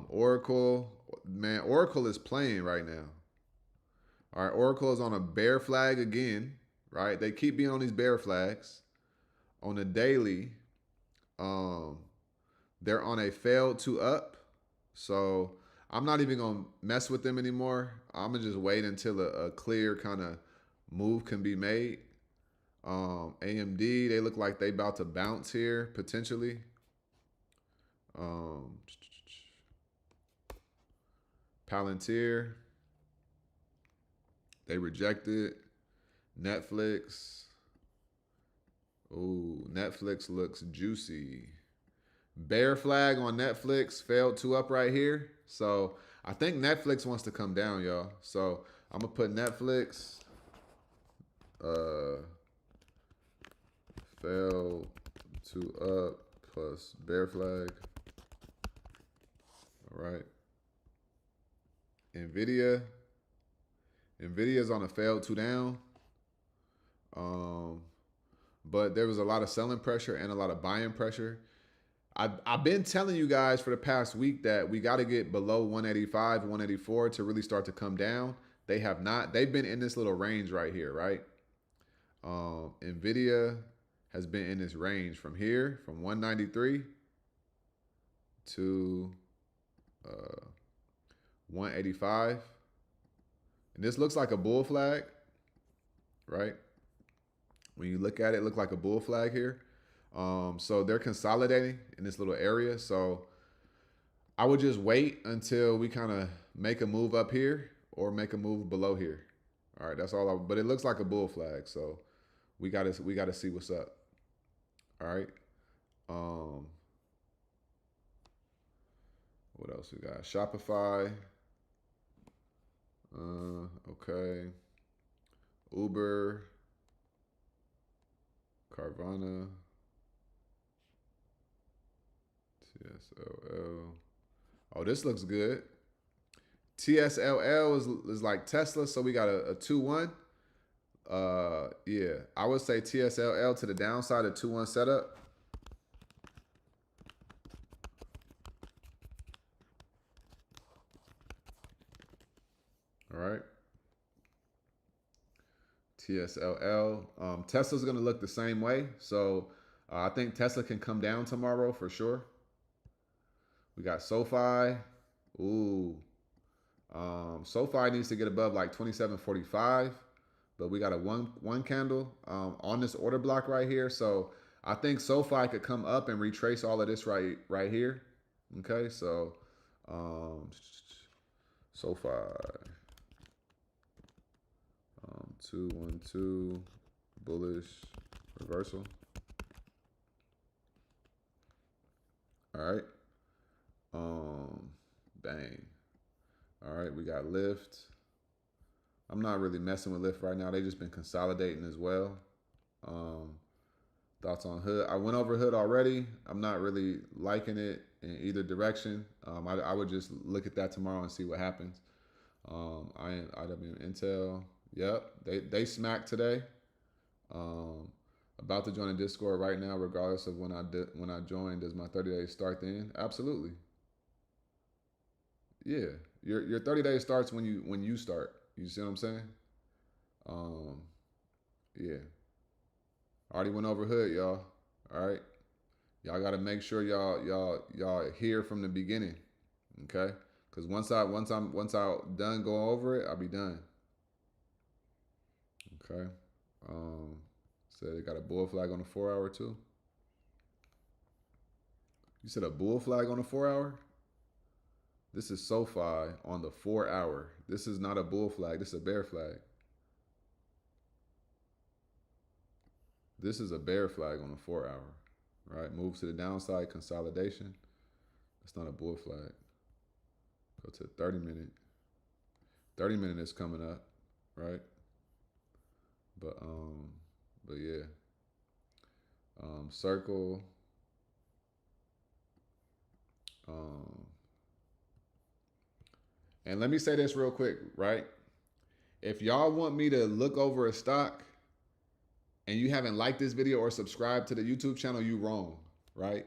Oracle, man, Oracle is playing right now. All right, Oracle is on a bear flag again, right? They keep being on these bear flags. On the daily, um, they're on a failed to up. So I'm not even gonna mess with them anymore. I'm gonna just wait until a clear kind of move can be made. AMD, they look like they about to bounce here potentially. Um, Palantir, they rejected. Netflix. Ooh, Netflix looks juicy. Bear flag on Netflix, failed to up right here. So I think Netflix wants to come down, y'all. So I'm gonna put Netflix failed to up plus bear flag. All right. Nvidia is on a failed to down. But there was a lot of selling pressure and a lot of buying pressure. I've been telling you guys for the past week that we got to get below 185, 184 to really start to come down. They have not. They've been in this little range right here, right? Nvidia has been in this range from here, from 193 to 185. And this looks like a bull flag, right? When you look at it, it looks like a bull flag here. So they're consolidating in this little area. So I would just wait until we kind of make a move up here or make a move below here. All right, that's all. But it looks like a bull flag, so we gotta see what's up. All right. What else we got? Shopify. Okay. Uber. Carvana. TSLL. Oh, this looks good. TSLL is like Tesla, so we got a 2-1. Yeah, I would say TSLL to the downside, a 2-1 setup. All right. TSLL. Tesla's going to look the same way. So I think Tesla can come down tomorrow for sure. We got SoFi. Ooh. SoFi needs to get above like 27.45. But we got a one candle on this order block right here. So I think SoFi could come up and retrace all of this right here. Okay, so SoFi. 212 bullish reversal. All right. Bang. All right, we got Lyft. I'm not really messing with Lyft right now. They just been consolidating as well. Thoughts on Hood? I went over Hood already. I'm not really liking it in either direction. I would just look at that tomorrow and see what happens. IW Intel. Yep, they smacked today. About to join a Discord right now, regardless of when I join. Does my 30 days start then? Absolutely. Yeah, your 30 days starts when you start. You see what I'm saying? Yeah. Already went over Hood, y'all. All right. Y'all got to make sure y'all hear from the beginning, okay? Because once I done going over it, I'll be done. Okay. So they got a bull flag on the 4 hour too. You said a bull flag on the 4 hour? This is SoFi on the 4 hour. This is not a bull flag. This is a bear flag. This is a bear flag on the 4 hour. Right? Moves to the downside, consolidation. That's not a bull flag. Go to 30 minute. 30 minute is coming up, right? But yeah. Circle. And let me say this real quick, right? If y'all want me to look over a stock and you haven't liked this video or subscribed to the YouTube channel, you wrong, right?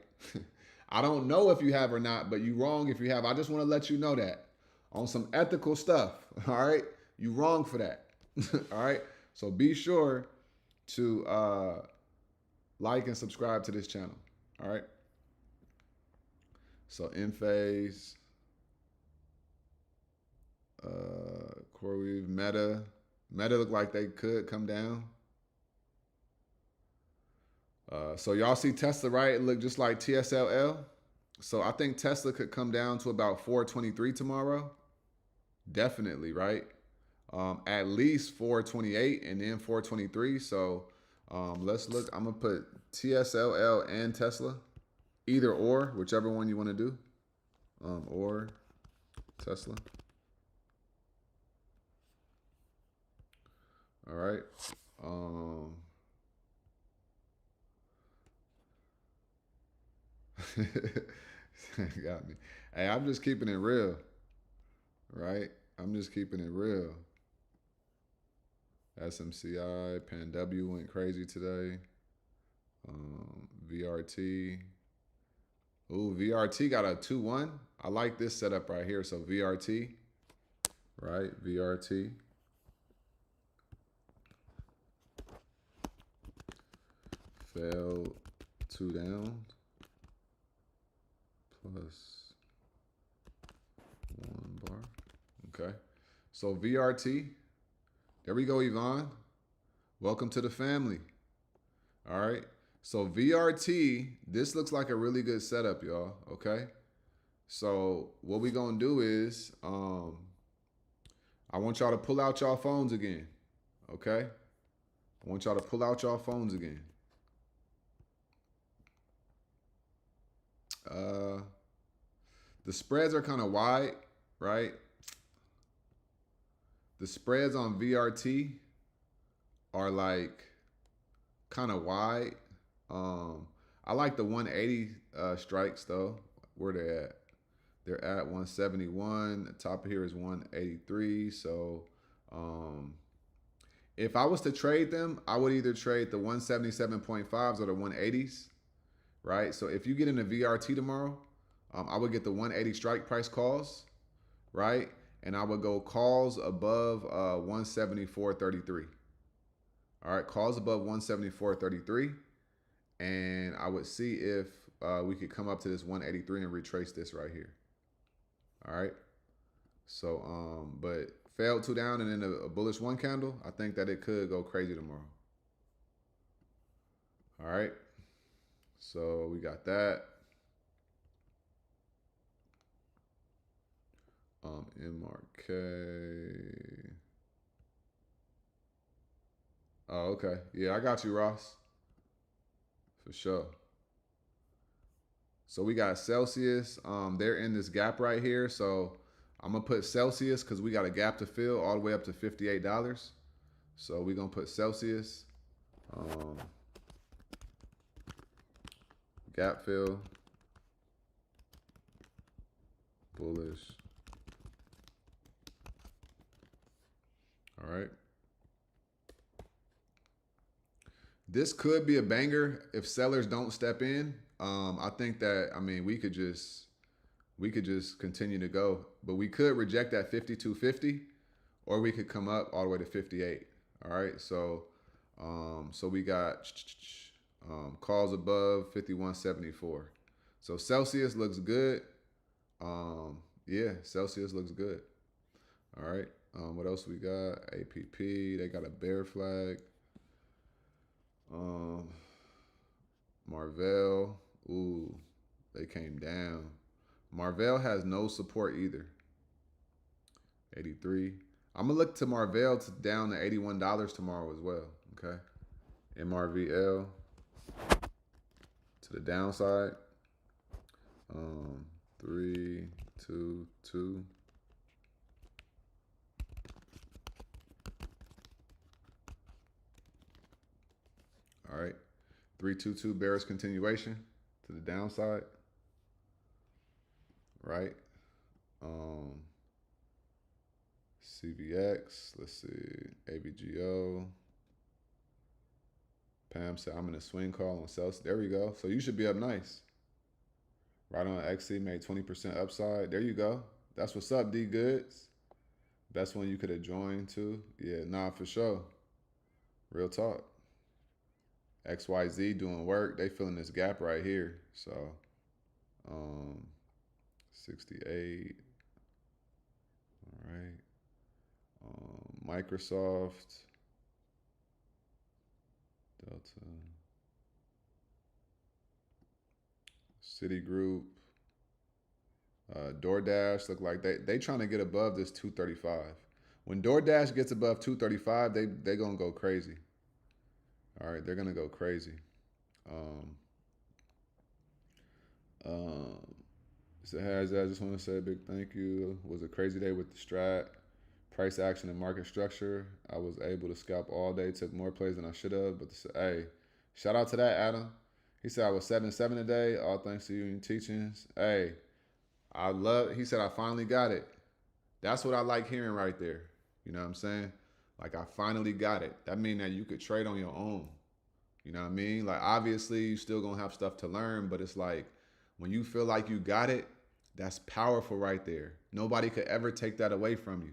I don't know if you have or not, but you wrong if you have. I just want to let you know that on some ethical stuff, all right? You wrong for that. All right. So be sure to like and subscribe to this channel. All right. So in phase, CoreWeave, Meta look like they could come down. So y'all see Tesla, right? It look just like TSLL. So I think Tesla could come down to about 423 tomorrow. Definitely, right? At least 428 and then 423. So let's look. I'm gonna put TSLL and Tesla, either or, whichever one you want to do, or Tesla. All right. Got me. Hey, I'm just keeping it real, right? I'm just keeping it real. SMCI, Pan W went crazy today. VRT. Ooh, VRT got a 2-1. I like this setup right here. So VRT, right? VRT. Fell 2 down. Plus 1 bar. Okay. So VRT. There we go, Yvonne. Welcome to the family. All right. So VRT, this looks like a really good setup, y'all. Okay. So what we gonna do is, I want y'all to pull out y'all phones again. Okay. I want y'all to pull out y'all phones again. The spreads are kind of wide, right? The spreads on VRT are like kind of wide. I like the 180 strikes though. Where they at? They're at 171. The top of here is 183. So if I was to trade them, I would either trade the 177.5s or the 180s, right? So if you get into VRT tomorrow, I would get the 180 strike price calls, right? And I would go calls above 174.33. All right, calls above 174.33. And I would see if we could come up to this 183 and retrace this right here. All right. So, but failed 2 down and then a bullish 1 candle. I think that it could go crazy tomorrow. All right. So we got that. MRK. Oh, okay. Yeah, I got you, Ross. For sure. So we got Celsius. They're in this gap right here. So I'm gonna put Celsius because we got a gap to fill all the way up to $58. So we're gonna put Celsius. Gap fill. Bullish. All right. This could be a banger if sellers don't step in. I think that, I mean, we could just continue to go, but we could reject that 52.50, or we could come up all the way to 58. All right. So, so we got calls above 51.74. So Celsius looks good. Yeah, Celsius looks good. All right. What else we got? APP. They got a bear flag. Marvell. Ooh, they came down. Marvell has no support either. 83. I'm gonna look to Marvell to down to $81 tomorrow as well. Okay. MRVL to the downside. 3, 2, 2. All right. 322 bearish continuation to the downside. Right. CVX. Let's see. ABGO. Pam said I'm in a swing call on Celsius. There we go. So you should be up nice. Right on XC made 20% upside. There you go. That's what's up, D Goods. Best one you could have joined too. Yeah, nah, for sure. Real talk. XYZ doing work. They filling this gap right here. So, um, 68. All right. Microsoft, Delta, Citigroup, DoorDash look like they trying to get above this 235. When DoorDash gets above 235, they gonna go crazy. All right, they're gonna go crazy. Um, um, so has I just want to say a big thank you. It was a crazy day with the strat, price action, and market structure. I was able to scalp all day, took more plays than I should have. But hey, shout out to that Adam. He said I was 7-7 today, all thanks to you and your teachings. Hey, I love. He said I finally got it. That's what I like hearing right there. You know what I'm saying? Like I finally got it. That means that you could trade on your own. You know what I mean? Like obviously you still gonna have stuff to learn, but it's like when you feel like you got it, that's powerful right there. Nobody could ever take that away from you,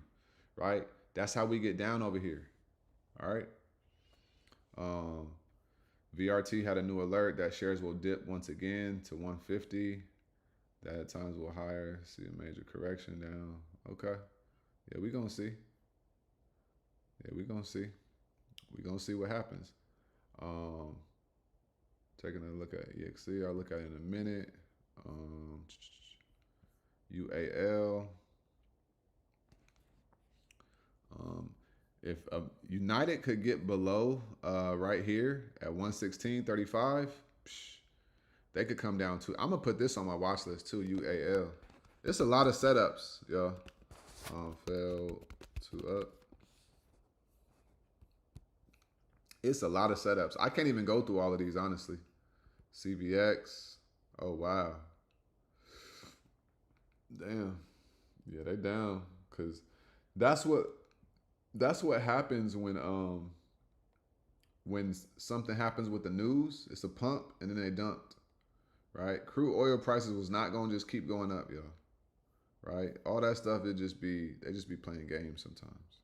right? That's how we get down over here. All right. Um, VRT had a new alert that shares will dip once again to 150. That at times will higher. See a major correction down. Okay. Yeah, we gonna see. Yeah, we gonna see. We gonna see what happens. Um, Taking a look at EXC. I'll look at it in a minute. Um, UAL. If United could get below right here at 116.35, they could come down to. I'm gonna put this on my watch list too. UAL. There's a lot of setups, yo. Fell to up. It's a lot of setups. I can't even go through all of these honestly. CVX. Oh wow. Damn. Yeah, they down because that's what happens when something happens with the news. It's a pump and then they dumped. Right? Crude oil prices was not gonna just keep going up, yo. Right? All that stuff they just be playing games sometimes.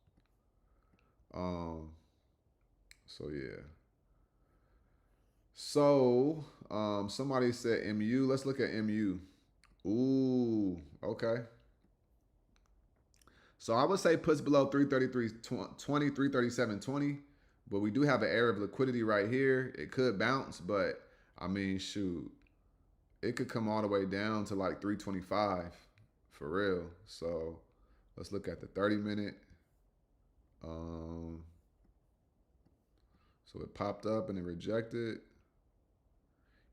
So yeah. So somebody said MU. Let's look at MU. Ooh, okay. So I would say puts below 333.20, 337.20, but we do have an area of liquidity right here. It could bounce, but I mean, shoot, it could come all the way down to like 325 for real. So let's look at the 30-minute. So it popped up and it rejected.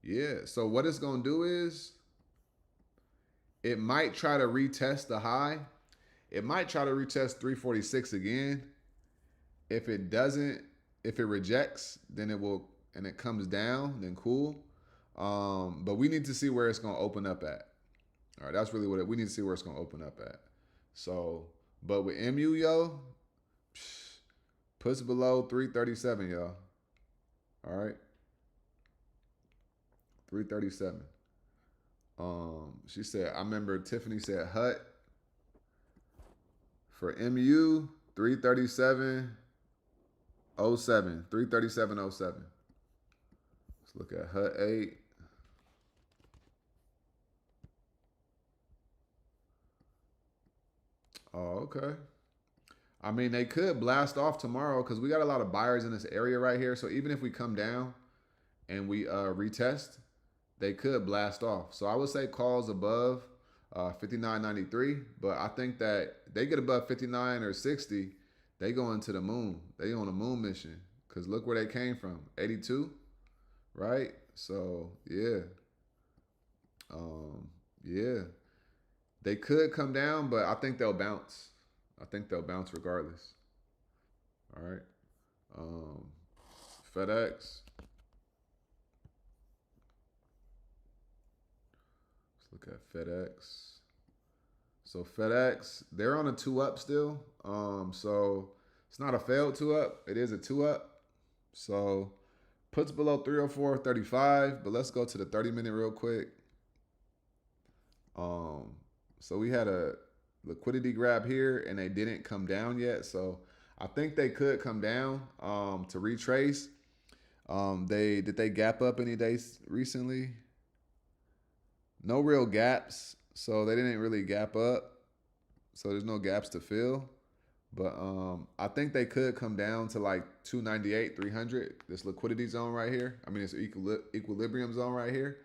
Yeah. So what it's gonna do is it might try to retest the high. It might try to retest 346 again. If it doesn't, if it rejects, then it will, and it comes down, then cool. But we need to see where it's gonna open up at. All right, that's really what we need to see where it's gonna open up at. So, but with MU, yo, puts below 337, y'all. All right, 337. She said, I remember Tiffany said Hut for MU 337.07. 337.07. Let's look at Hut 8. Oh, okay. I mean, they could blast off tomorrow because we got a lot of buyers in this area right here. So even if we come down and we retest, they could blast off. So I would say calls above 59.93, but I think that they get above 59 or 60, they go into the moon. They on a moon mission because look where they came from, 82, right? So yeah, yeah, they could come down, but I think they'll bounce. I think they'll bounce regardless. All right, FedEx. Let's look at FedEx. So FedEx, they're on a 2-up still. So it's not a failed 2-up. It is a 2-up. So puts below 304.35. But let's go to the 30-minute real quick. So we had a liquidity grab here, and they didn't come down yet. So I think they could come down to retrace. They gap up any days recently? No real gaps, so they didn't really gap up. So there's no gaps to fill. But I think they could come down to like 298, 300. This liquidity zone right here. I mean, it's equilibrium zone right here.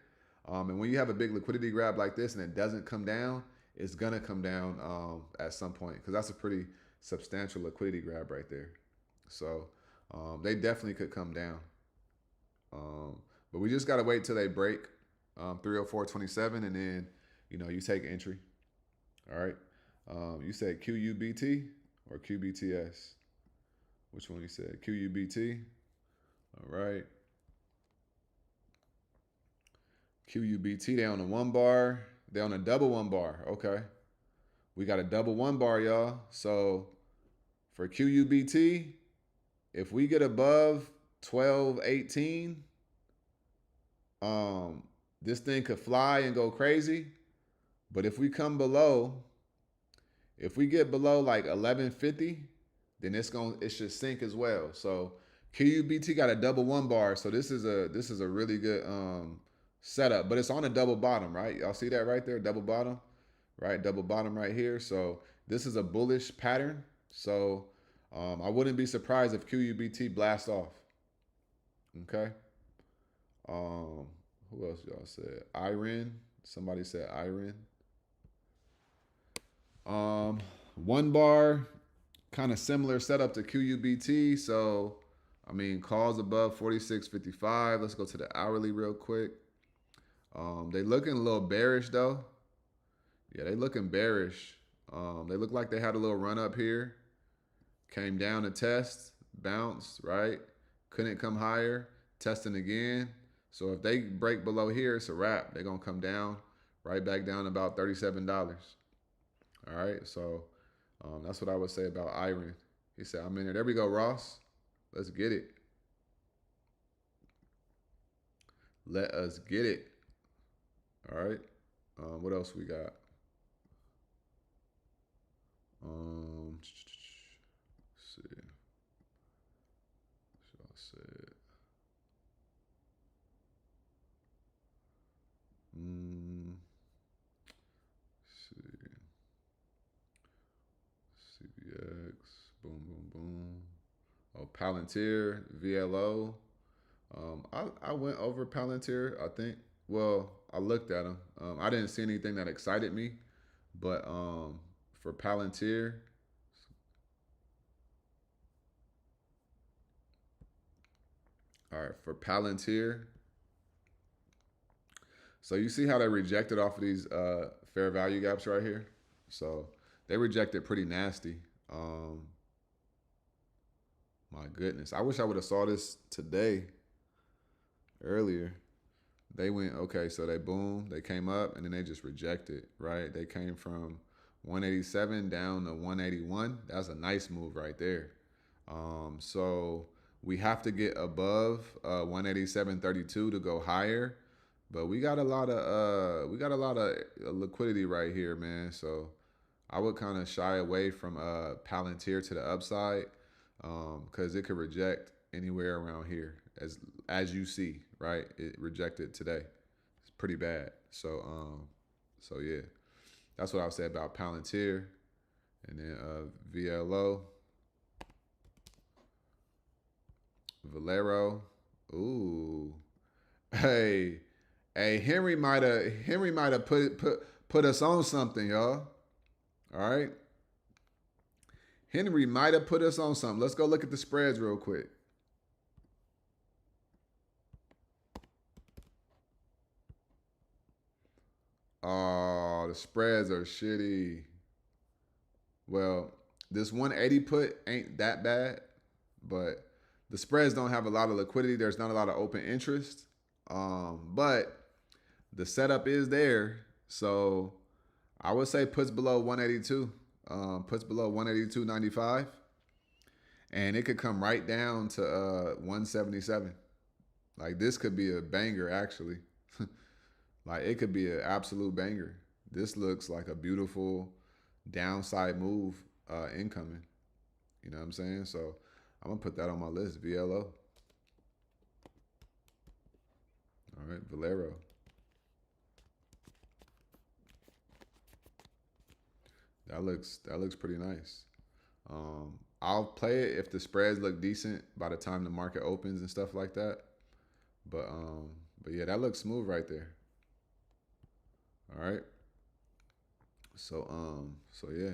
And when you have a big liquidity grab like this and it doesn't come down, it's gonna come down at some point because that's a pretty substantial liquidity grab right there. So they definitely could come down. But we just gotta wait till they break 304.27, and then you take entry. All right. You said QUBT or QBTS? Which one you said? QUBT. All right. QUBT, they on a 1 bar. They on a double 1 bar. Okay. We got a double 1 bar, y'all. So for QUBT, if we get above 12.18, this thing could fly and go crazy. But if we come below, if we get below like 11.50, then it should sink as well. So QUBT got a double 1 bar. So this is a really good setup, but it's on a double bottom, right? Y'all see that right there, double bottom, right? Double bottom right here. So this is a bullish pattern. So I wouldn't be surprised if QUBT blast off. Okay. Who else y'all said? Iron. Somebody said Iron. 1 bar, kind of similar setup to QUBT. So I mean, calls above 46.55. Let's go to the hourly real quick. They looking a little bearish though. Yeah, they looking bearish. They look like they had a little run up here. Came down to test, bounced, right? Couldn't come higher, testing again. So if they break below here, it's a wrap. They're going to come down, right back down about $37. All right, so that's what I would say about Iron. He said, I'm in there. There we go, Ross. Let's get it. Let us get it. All right. What else we got? Let's see. So I said. See. CBX. Boom, boom, boom. Oh, Palantir, VLO. I went over Palantir, I think. Well, I looked at them. I didn't see anything that excited me, but for Palantir, all right, for Palantir. So you see how they rejected off of these fair value gaps right here? So they rejected pretty nasty. My goodness, I wish I would have saw this today, earlier. They went, okay, so they boom, they came up, and then they just rejected, right? They came from 187 down to 181. That's a nice move right there. So we have to get above 187.32 to go higher, but we got a lot of liquidity right here, man. So I would kind of shy away from Palantir to the upside because it could reject anywhere around here, as you see, right? It rejected today. It's pretty bad. So yeah, that's what I would say about Palantir, and then VLO, Valero. Ooh, hey, Henry might have put us on something, y'all. All right, Henry might have put us on something. Let's go look at the spreads real quick. Oh, the spreads are shitty. Well, this 180 put ain't that bad, but the spreads don't have a lot of liquidity. There's not a lot of open interest. But the setup is there. So I would say puts below 182. Puts below 182.95. And it could come right down to 177. Like this could be a banger, actually. Like it could be an absolute banger. This looks like a beautiful downside move incoming. You know what I'm saying? So I'm gonna put that on my list. VLO. All right, Valero. That looks pretty nice. I'll play it if the spreads look decent by the time the market opens and stuff like that. But um, but yeah, that looks smooth right there. All right. So yeah.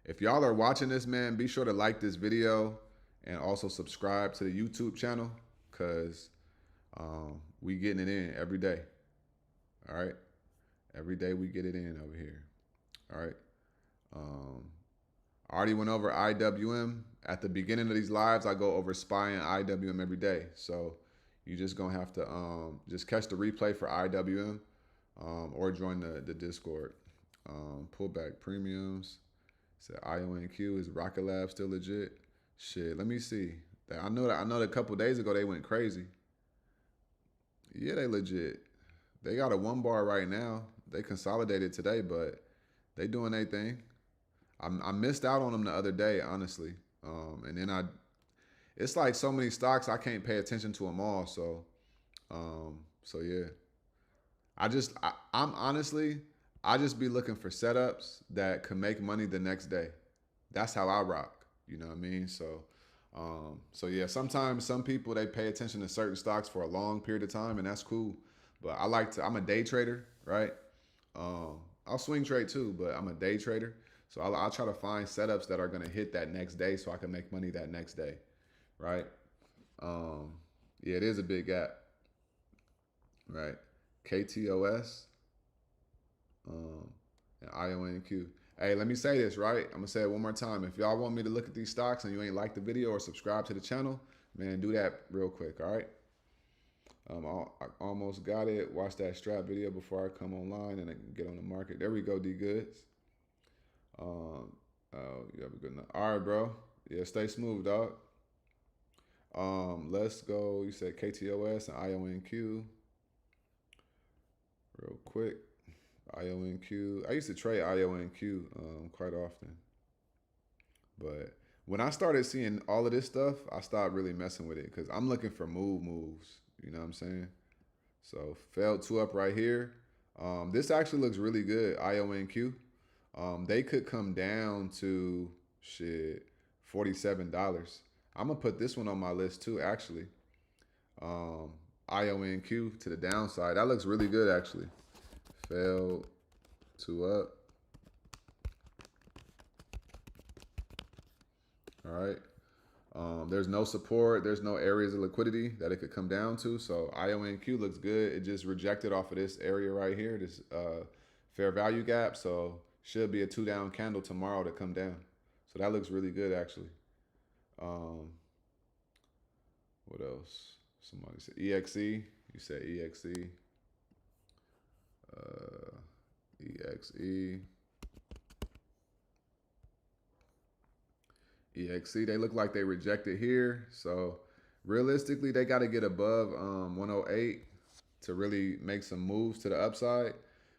If y'all are watching this, man, be sure to like this video and also subscribe to the YouTube channel because we getting it in every day. All right. Every day we get it in over here. All right. Um, I already went over IWM. At the beginning of these lives, I go over SPY and IWM every day. So you just gonna have to just catch the replay for IWM or join the Discord. Pullback premiums. Said IONQ is Rocket Lab still legit? Shit, let me see. I know that a couple days ago they went crazy. Yeah, they legit. They got a 1 bar right now. They consolidated today, but they doing their thing. I missed out on them the other day, honestly. And then it's like so many stocks I can't pay attention to them all. So yeah. I'm honestly, I just be looking for setups that can make money the next day. That's how I rock. You know what I mean? So yeah, sometimes some people they pay attention to certain stocks for a long period of time, and that's cool. But I'm a day trader, right? I'll swing trade too, but I'm a day trader. So I'll try to find setups that are gonna hit that next day so I can make money that next day, right? Yeah, it is a big gap, right? KTOS, and IONQ. Hey, let me say this, right? I'm gonna say it one more time. If y'all want me to look at these stocks and you ain't like the video or subscribe to the channel, man, do that real quick, all right? I almost got it. Watch that strap video before I come online and I can get on the market. There we go, D Goods. You have a good night. All right, bro. Yeah, stay smooth, dog. Let's go. You said KTOS and IONQ. Real quick. IONQ. I used to trade IONQ quite often. But when I started seeing all of this stuff, I stopped really messing with it because I'm looking for moves. You know what I'm saying? So failed 2 up right here. This actually looks really good, IONQ. They could come down to shit $47. I'm gonna put this one on my list too, actually. IONQ to the downside. That looks really good actually. Failed 2 up. All right. There's no support. There's no areas of liquidity that it could come down to. So IONQ looks good. It just rejected off of this area right here, this fair value gap. So should be a 2 down candle tomorrow to come down. So that looks really good actually. What else? Somebody said EXE. You said EXE. EXE. EXE, they look like they rejected here. So realistically, they got to get above 108 to really make some moves to the upside.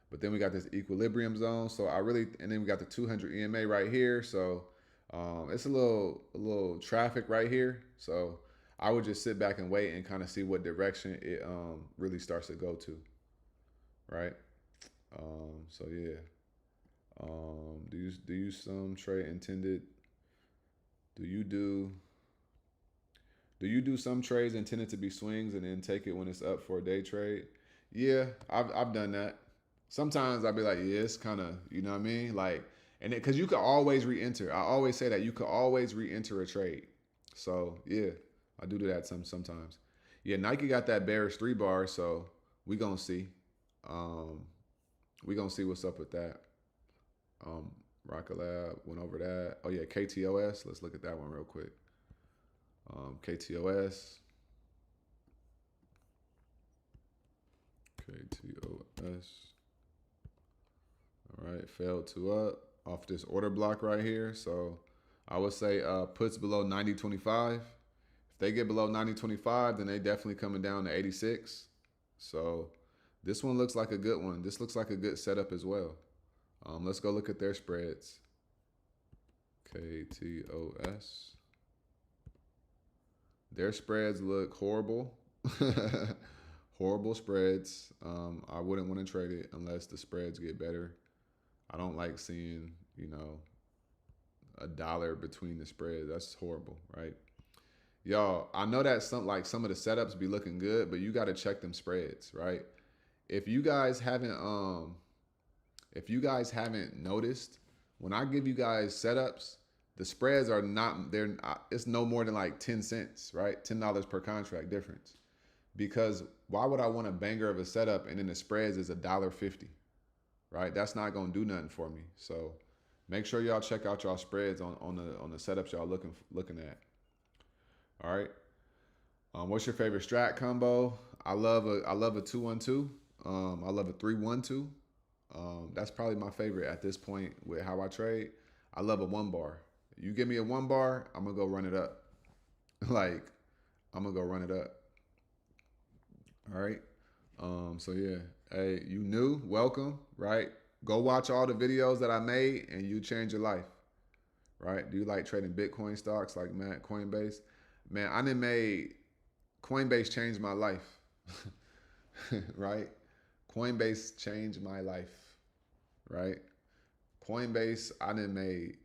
But then we got this equilibrium zone. So and then we got the 200 EMA right here. So it's a little traffic right here. So I would just sit back and wait and kind of see what direction it really starts to go to. Right. So yeah. Do you some trade intended? Do you do some trades intended to be swings and then take it when it's up for a day trade? Yeah, I've done that. Sometimes I'll be like, yeah, it's kind of, you know what I mean? Like, and because you could always re-enter. I always say that you could always re-enter a trade. So yeah, I do that sometimes. Yeah, Nike got that bearish 3 bar, so we gonna see. We gonna see what's up with that. Rocket Lab went over that. Oh yeah, KTOS. Let's look at that one real quick. KTOS. KTOS. All right, failed 2 up off this order block right here. So I would say puts below 90.25. If they get below 90.25, then they definitely coming down to 86. So this one looks like a good one. This looks like a good setup as well. Let's go look at their spreads. KTOS. Their spreads look horrible. Horrible spreads. I wouldn't want to trade it unless the spreads get better. I don't like seeing, $1 between the spreads. That's horrible, right? Y'all, I know that some of the setups be looking good, but you got to check them spreads, right? If you guys haven't noticed, when I give you guys setups, the spreads are not there. It's no more than like 10 cents, right? $10 per contract difference. Because why would I want a banger of a setup and then the spreads is $1.50, right? That's not gonna do nothing for me. So make sure y'all check out y'all spreads on the setups y'all looking at. All right. What's your favorite strat combo? I love a 2-1-2. I love a 3-1-2. That's probably my favorite at this point with how I trade. I love a 1-bar. You give me a 1-bar, I'm gonna go run it up. I'm gonna go run it up. All right. So yeah, hey, you new, welcome, right? Go watch all the videos that I made and you change your life, right? Do you like trading Bitcoin stocks like Coinbase? Man, I done made Coinbase change my life, right? Coinbase changed my life, right? Coinbase, I done made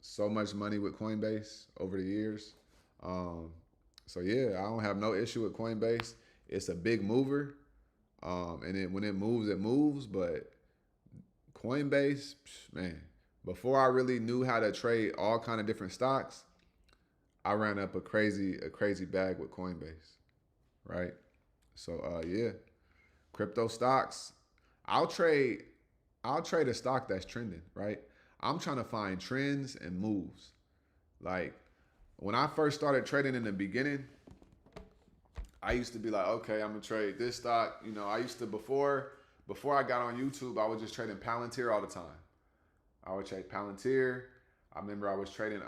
so much money with Coinbase over the years. So yeah, I don't have no issue with Coinbase. It's a big mover. And when it moves, but Coinbase, man, before I really knew how to trade all kind of different stocks, I ran up a crazy bag with Coinbase, right? So yeah, crypto stocks. I'll trade a stock that's trending, right? I'm trying to find trends and moves. Like when I first started trading in the beginning, I used to be like, okay, I'm gonna trade this stock. I used to before I got on YouTube, I was just trading Palantir all the time. I would trade Palantir. I remember I was trading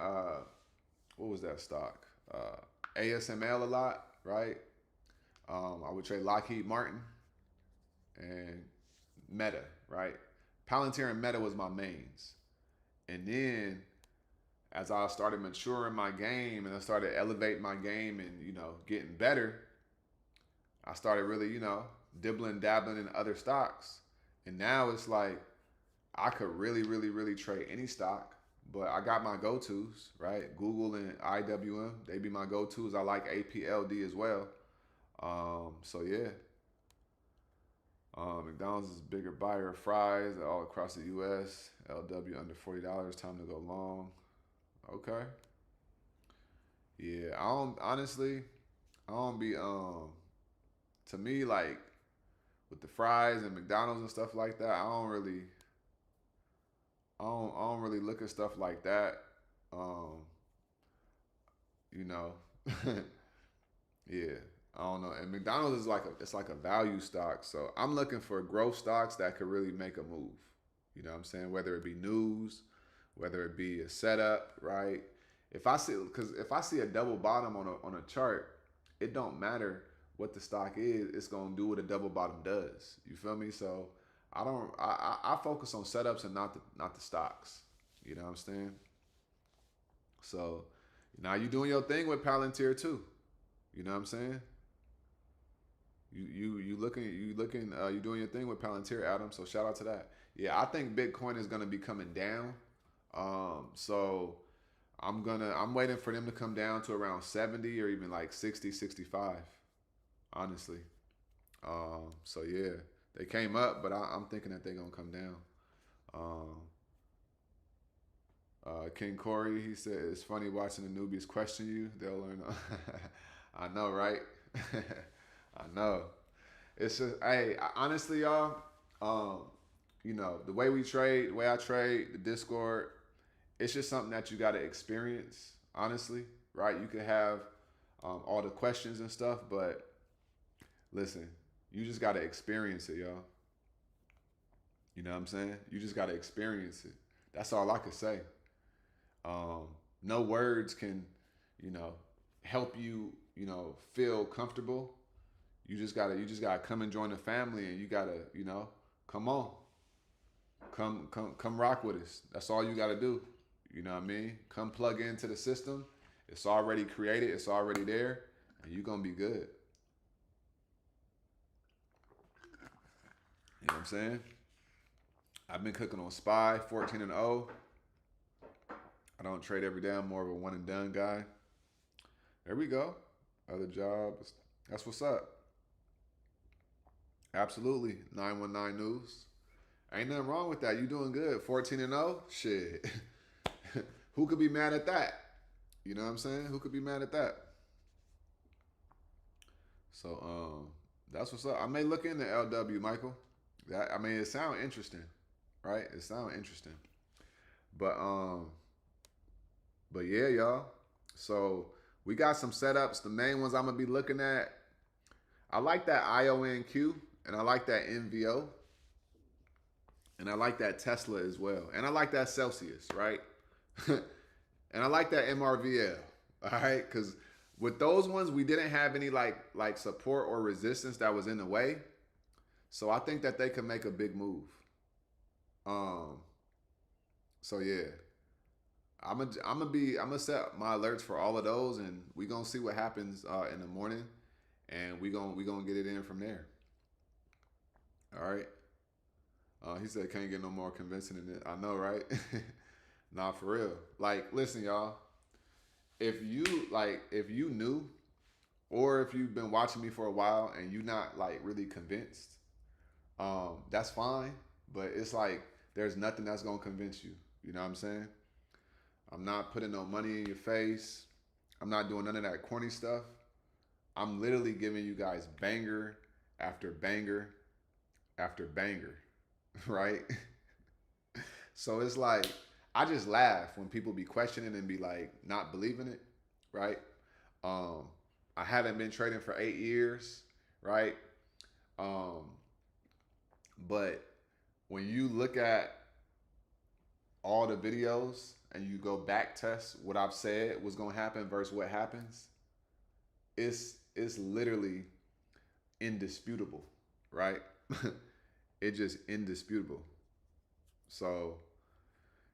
what was that stock? ASML a lot, right? I would trade Lockheed Martin and Meta, right? Palantir and Meta was my mains. And then as I started maturing my game and I started elevating my game and, getting better, I started really, dabbling in other stocks. And now it's like I could really, really, really trade any stock. But I got my go-tos, right? Google and IWM, they be my go-tos. I like APLD as well. So yeah. McDonald's is a bigger buyer of fries all across the U.S. LW under $40. Time to go long. Okay. Yeah, I don't be to me, like with the fries and McDonald's and stuff like that, I don't really look at stuff like that. Yeah, I don't know. And McDonald's is it's like a value stock. So I'm looking for growth stocks that could really make a move. You know what I'm saying? Whether it be news, whether it be a setup, right? If I see a double bottom on a chart, it don't matter what the stock is, it's gonna do what a double bottom does. You feel me? So I focus on setups and not the stocks. You know what I'm saying? So now you doing your thing with Palantir too. You know what I'm saying? You doing your thing with Palantir, Adam. So shout out to that. Yeah, I think Bitcoin is gonna be coming down. So I'm waiting for them to come down to around 70 or even like 60, 65. Honestly. So yeah, they came up, but I'm thinking that they're gonna come down. King Corey, he said it's funny watching the newbies question you. They'll learn. I know, right? I know. It's just, hey, honestly, y'all. The way we trade, the way I trade, the Discord, it's just something that you got to experience. Honestly, right? You could have all the questions and stuff, but listen, you just got to experience it, y'all. You know what I'm saying? You just got to experience it. That's all I could say. No words can, help you, feel comfortable. You just gotta come and join the family, and you gotta, come on, come rock with us. That's all you gotta do. You know what I mean? Come plug into the system. It's already created. It's already there, and you're gonna be good. You know what I'm saying? I've been cooking on SPY 14-0. I don't trade every day. I'm more of a one and done guy. There we go. Other jobs. That's what's up. Absolutely. 919 News. Ain't nothing wrong with that. You doing good. 14-0. Shit. Who could be mad at that? You know what I'm saying? Who could be mad at that? So that's what's up. I may look into LW, Michael. I mean, it sounds interesting, right? It sounds interesting. But yeah, y'all. So we got some setups. The main ones I'm gonna be looking at. I like that IONQ, and I like that NVO, and I like that Tesla as well, and I like that Celsius, right? And I like that MRVL, all right? Because with those ones, we didn't have any like support or resistance that was in the way, so I think that they could make a big move. So yeah, I'm gonna set my alerts for all of those, and we gonna see what happens in the morning, and we gonna get it in from there. All right. He said, "Can't get no more convincing than it." I know, right? Nah, for real. Like, listen, y'all. If you knew, or if you've been watching me for a while and you not like really convinced, that's fine. But it's like there's nothing that's gonna convince you. You know what I'm saying? I'm not putting no money in your face. I'm not doing none of that corny stuff. I'm literally giving you guys banger after banger after banger, right? So it's like I just laugh when people be questioning and be like not believing it, right? Um, I haven't been trading for 8 years, right? Um, but when you look at all the videos and you go back test what I've said was gonna happen versus what happens, it's literally indisputable, right? It's just indisputable. So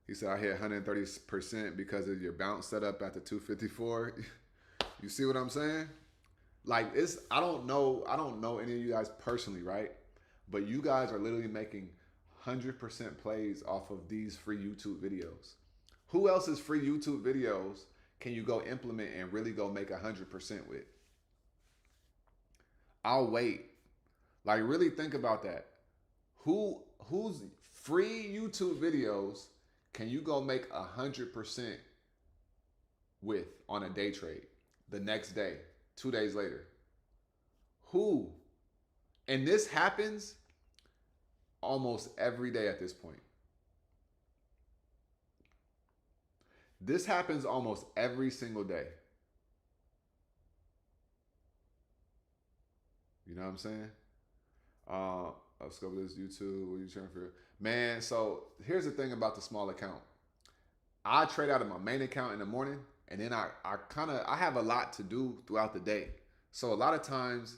he said I hit 130% because of your bounce setup at the 254. You see what I'm saying? Like I don't know any of you guys personally, right? But you guys are literally making 100% plays off of these free YouTube videos. Who else's free YouTube videos can you go implement and really go make 100% with? I'll wait. Like really think about that. Whose free YouTube videos can you go make 100% with on a day trade the next day, 2 days later? Who? And this happens almost every day at this point. This happens almost every single day. You know what I'm saying? Let's go with this YouTube. What are you trying for? Man, so here's the thing about the small account. I trade out of my main account in the morning, and then I have a lot to do throughout the day. So a lot of times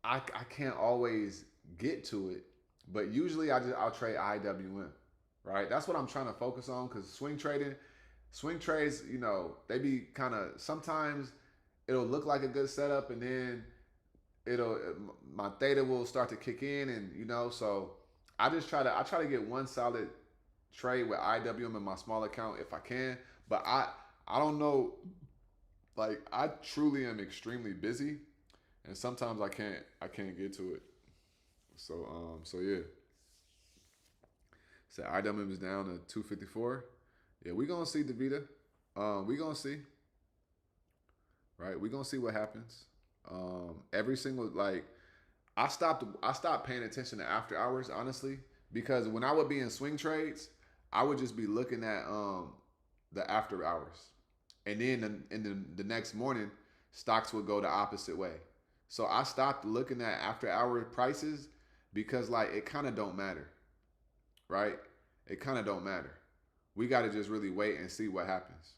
I can't always get to it, but usually I'll trade IWM, right? That's what I'm trying to focus on because swing trades, you know, they be kind of sometimes it'll look like a good setup, and then my theta will start to kick in, and you know, so I try to get one solid trade with IWM in my small account if I can, but I don't know, like I truly am extremely busy, and sometimes I can't get to it. So yeah. So IWM is down to 254. Yeah, we gonna see Davita. We gonna see. Right, we gonna see what happens. Every single like I stopped paying attention to after hours, honestly, because when I would be in swing trades, I would just be looking at the after hours, and then in the next morning, stocks would go the opposite way. So I stopped looking at after hour prices because like it kind of don't matter, right? It kind of don't matter. We got to just really wait and see what happens,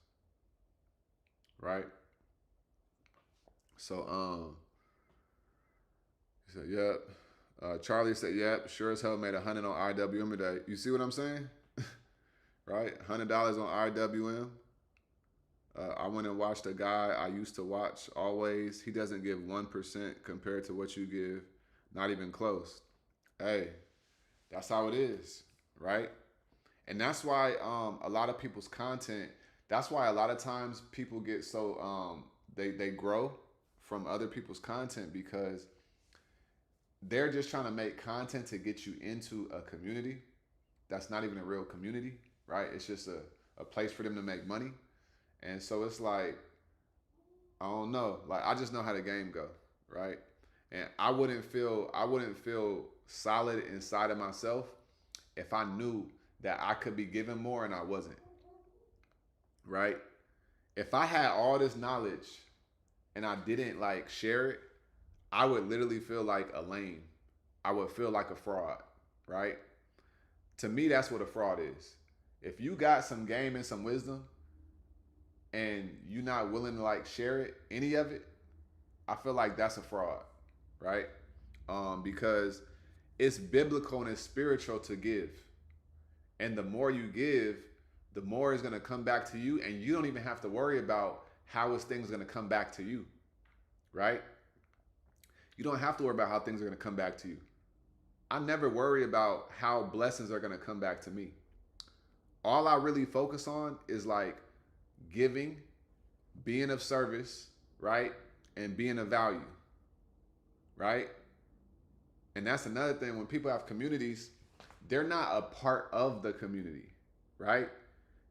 right? So he said, yep. Charlie said, yep, sure as hell made 100 on IWM today. You see what I'm saying? right? $100 on IWM. I went and watched a guy I used to watch always. He doesn't give 1% compared to what you give. Not even close. Hey, that's how it is, right? And that's why a lot of people's content, that's why a lot of times people get so, they grow from other people's content because they're just trying to make content to get you into a community that's not even a real community, right? It's just a place for them to make money. And so it's like, I don't know. Like I just know how the game go, right? And I wouldn't feel solid inside of myself if I knew that I could be given more and I wasn't, right? If I had all this knowledge and I didn't like share it, I would literally feel like a lame. I would feel like a fraud, right? To me, that's what a fraud is. If you got some game and some wisdom and you're not willing to like share it, any of it, I feel like that's a fraud, right? Because it's biblical and it's spiritual to give. And the more you give, the more is going to come back to you. And you don't even have to worry about how is things going to come back to you, right? You don't have to worry about how things are going to come back to you. I never worry about how blessings are going to come back to me. All I really focus on is like giving, being of service, right? And being of value, right? And that's another thing. When people have communities, they're not a part of the community, right?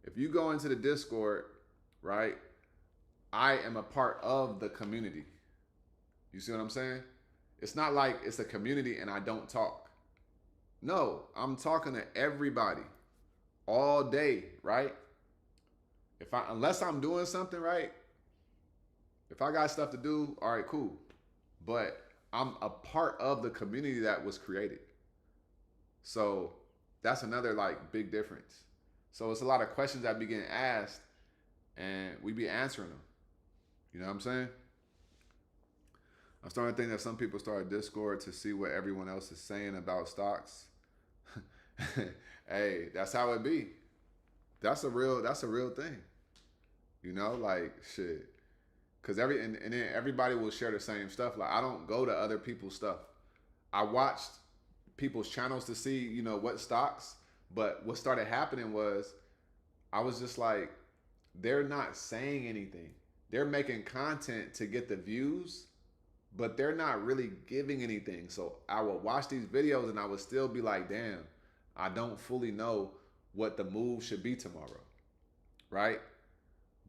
If you go into the Discord, right? I am a part of the community. You see what I'm saying? It's not like it's a community and I don't talk. No, I'm talking to everybody all day, right? Unless I'm doing something, right? If I got stuff to do, all right, cool. But I'm a part of the community that was created. So that's another like big difference. So it's a lot of questions that be getting asked and we be answering them. You know what I'm saying? I'm starting to think that some people start a Discord to see what everyone else is saying about stocks. Hey, that's how it be. That's a real thing. You know, like shit. Cause and then everybody will share the same stuff. Like I don't go to other people's stuff. I watched people's channels to see, you know, what stocks. But what started happening was I was just like, they're not saying anything. They're making content to get the views, but they're not really giving anything. So I would watch these videos and I would still be like, damn, I don't fully know what the move should be tomorrow, right?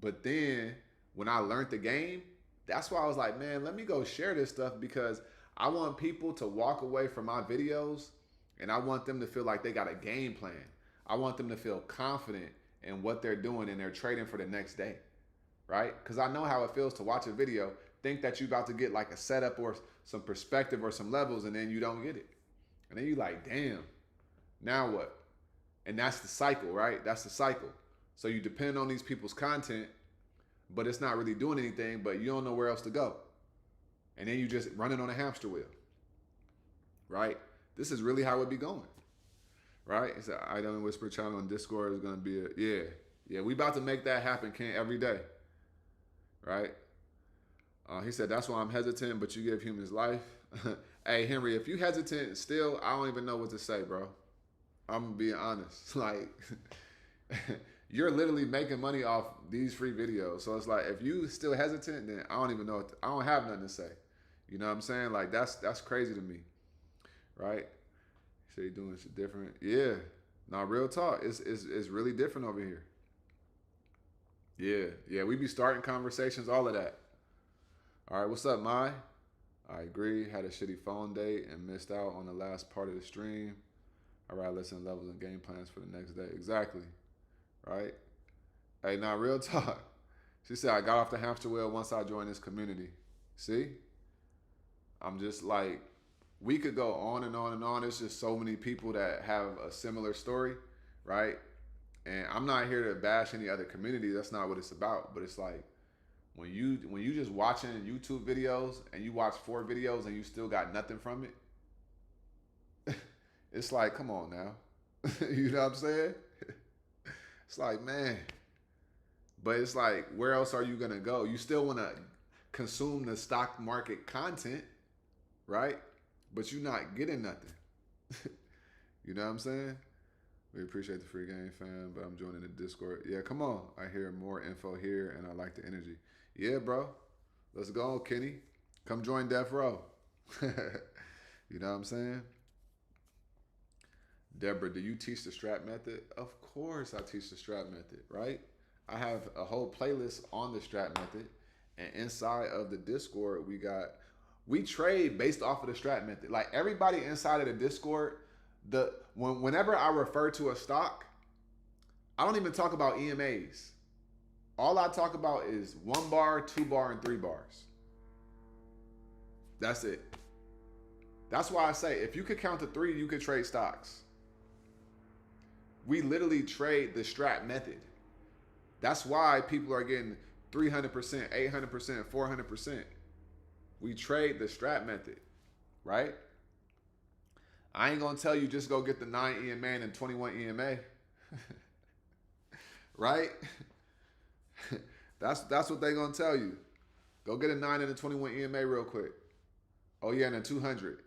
But then when I learned the game, that's why I was like, man, let me go share this stuff because I want people to walk away from my videos and I want them to feel like they got a game plan. I want them to feel confident in what they're doing and they're trading for the next day, right? Because I know how it feels to watch a video, think that you're about to get like a setup or some perspective or some levels and then you don't get it. And then you're like, damn, now what? And that's the cycle, right? That's the cycle. So you depend on these people's content, but it's not really doing anything, but you don't know where else to go. And then you just running on a hamster wheel, right? This is really how it be going, right? It's an Item and Whisper channel on Discord is going to be yeah, we about to make that happen, Kent, every day, right? He said, that's why I'm hesitant, but you give humans life. Hey, Henry, if you hesitant still, I don't even know what to say, bro. I'm being honest. Like, you're literally making money off these free videos. So it's like, if you still hesitant, then I don't even know. I don't have nothing to say. You know what I'm saying? Like, that's crazy to me, right? So you're doing shit different. Yeah. Now, real talk. It's really different over here. Yeah. We be starting conversations, all of that. All right, what's up, Mai? I agree. Had a shitty phone date and missed out on the last part of the stream. All right, listen, levels and game plans for the next day. Exactly. Right? Hey, now real talk. She said, I got off the hamster wheel once I joined this community. See? I'm just like, we could go on and on and on. There's just so many people that have a similar story, right? And I'm not here to bash any other community. That's not what it's about. But it's like, when you just watching YouTube videos and you watch 4 videos and you still got nothing from it, it's like, come on now. You know what I'm saying? It's like, man, but it's like, where else are you gonna go? You still wanna consume the stock market content, right? But you're not getting nothing. You know what I'm saying? We appreciate the free game, fam, but I'm joining the Discord. Yeah, come on. I hear more info here, and I like the energy. Yeah, bro. Let's go, Kenny. Come join Death Row. You know what I'm saying? Deborah, do you teach the strap method? Of course I teach the strap method, right? I have a whole playlist on the strap method. And inside of the Discord, we trade based off of the strap method. Like everybody inside of the Discord, whenever I refer to a stock, I don't even talk about EMAs. All I talk about is 1 bar, 2 bar, and 3 bars. That's it. That's why I say if you could count to 3, you could trade stocks. We literally trade the strap method. That's why people are getting 300%, 800%, 400%. We trade the strap method, right? I ain't gonna tell you just go get the 9 EMA and 21 EMA. Right? That's what they gonna tell you. Go get a 9 and a 21 EMA real quick. Oh yeah, and a 200.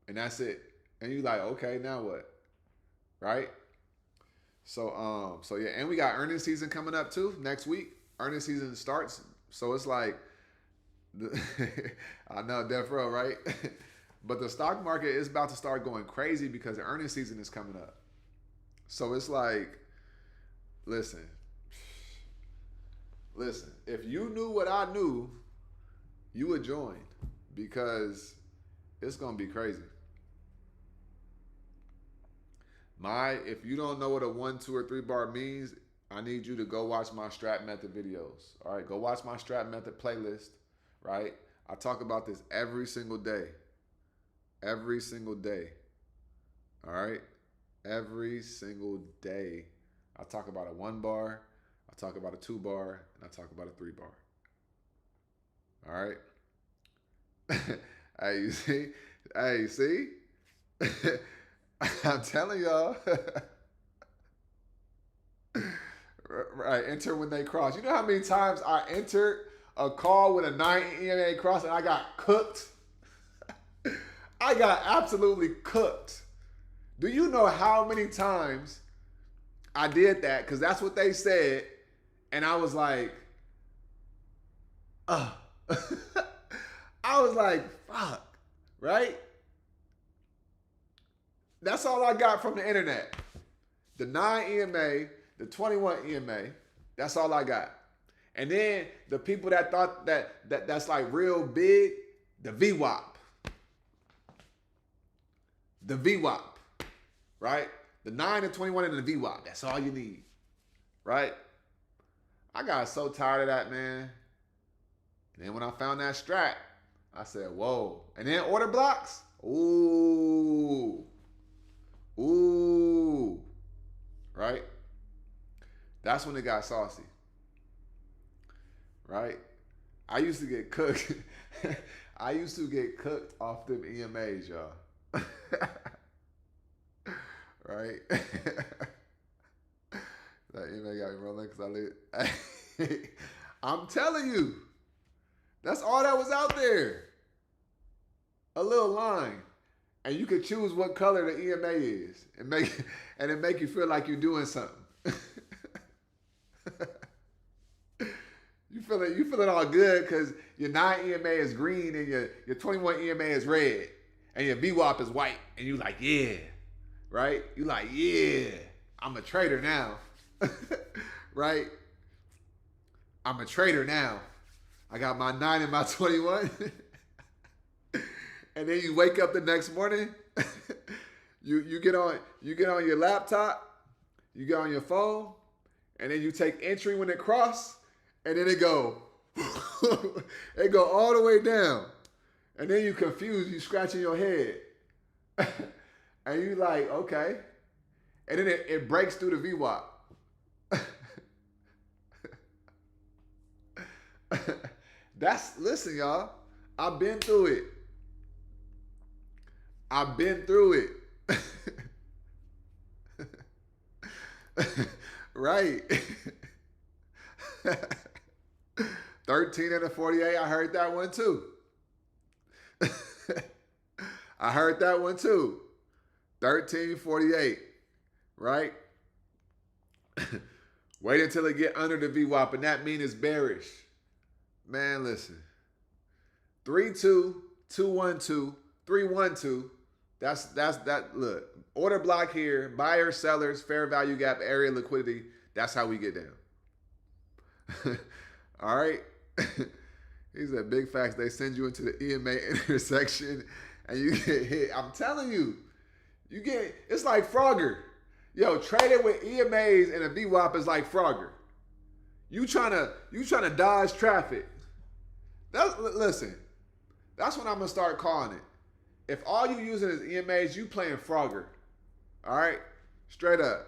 And that's it. And you like, okay, now what? Right? So yeah, and we got earnings season coming up too next week. Earnings season starts, so it's like, I know, Death Row, right? But the stock market is about to start going crazy because the earnings season is coming up. So it's like, listen, if you knew what I knew, you would join because it's gonna be crazy. If you don't know what a 1, 2, or 3 bar means, I need you to go watch my strap method videos. All right, go watch my strap method playlist. Right, I talk about this every single day. Every single day. All right, every single day. I talk about a 1 bar, I talk about a 2 bar, and I talk about a 3 bar. All right. Hey, you see? Hey, see? I'm telling y'all. Right, enter when they cross. You know how many times I entered a call with a 9 EMA cross and I got cooked? I got absolutely cooked. Do you know how many times I did that? Because that's what they said. And I was like, I was like, fuck, right? That's all I got from the internet. The 9 EMA, the 21 EMA, that's all I got. And then the people that thought that's like real big, the VWAP. The VWAP, right? The 9 and 21 and the VWAP. That's all you need, right? I got so tired of that, man. And then when I found that strat, I said, whoa. And then order blocks. Ooh. Right? That's when it got saucy. Right? I used to get cooked. I used to get cooked off them EMAs, y'all. Right? That EMA got me rolling because I live. I'm telling you, that's all that was out there. A little line. And you could choose what color the EMA is and it make you feel like you're doing something. You feeling all good because your 9 EMA is green and your 21 EMA is red and your VWAP is white and you like, yeah, right? You like, yeah, I'm a trader now, right? I'm a trader now. I got my 9 and my 21. And then you wake up the next morning, you get on your laptop, you get on your phone, and then you take entry when it cross, and then it go all the way down. And then you confused, you scratching your head. And you like, okay. And then it breaks through the VWAP. Listen, y'all, I've been through it. Right. 13 and a 48. I heard that one too. I heard that one too. 13:48. Right? Wait until it get under the VWAP, and that mean it's bearish. Man, listen. 3-2, 2-1-2, 3-1-2. That's that. Look, order block here, buyers, sellers, fair value gap, area liquidity. That's how we get down. All right. He said, big facts. They send you into the EMA intersection and you get hit. I'm telling you, it's like Frogger. Yo, trading with EMAs and a VWAP is like Frogger. You trying to dodge traffic. Listen, that's what I'm gonna start calling it. If all you using is EMAs, you playing Frogger. All right, straight up.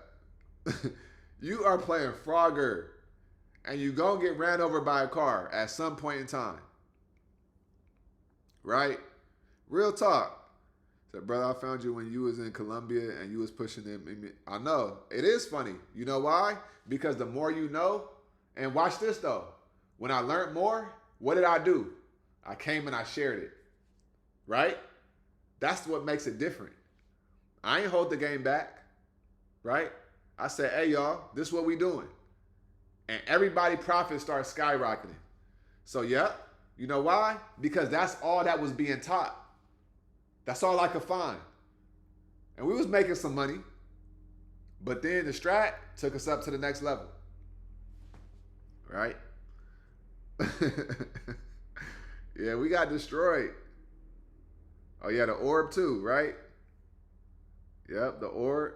You are playing Frogger, and you gonna get ran over by a car at some point in time. Right? Real talk. Said, brother, I found you when you was in Colombia and you was pushing them. I know. It is funny. You know why? Because the more you know, and watch this though. When I learned more, what did I do? I came and I shared it. Right? That's what makes it different. I ain't hold the game back. Right? I said, hey y'all, this is what we doing. And everybody profits start skyrocketing. So yeah, you know why? Because that's all that was being taught. That's all I could find. And we was making some money. But then the strat took us up to the next level. Right? Yeah, we got destroyed. Oh yeah, the orb too, right? Yep, the orb.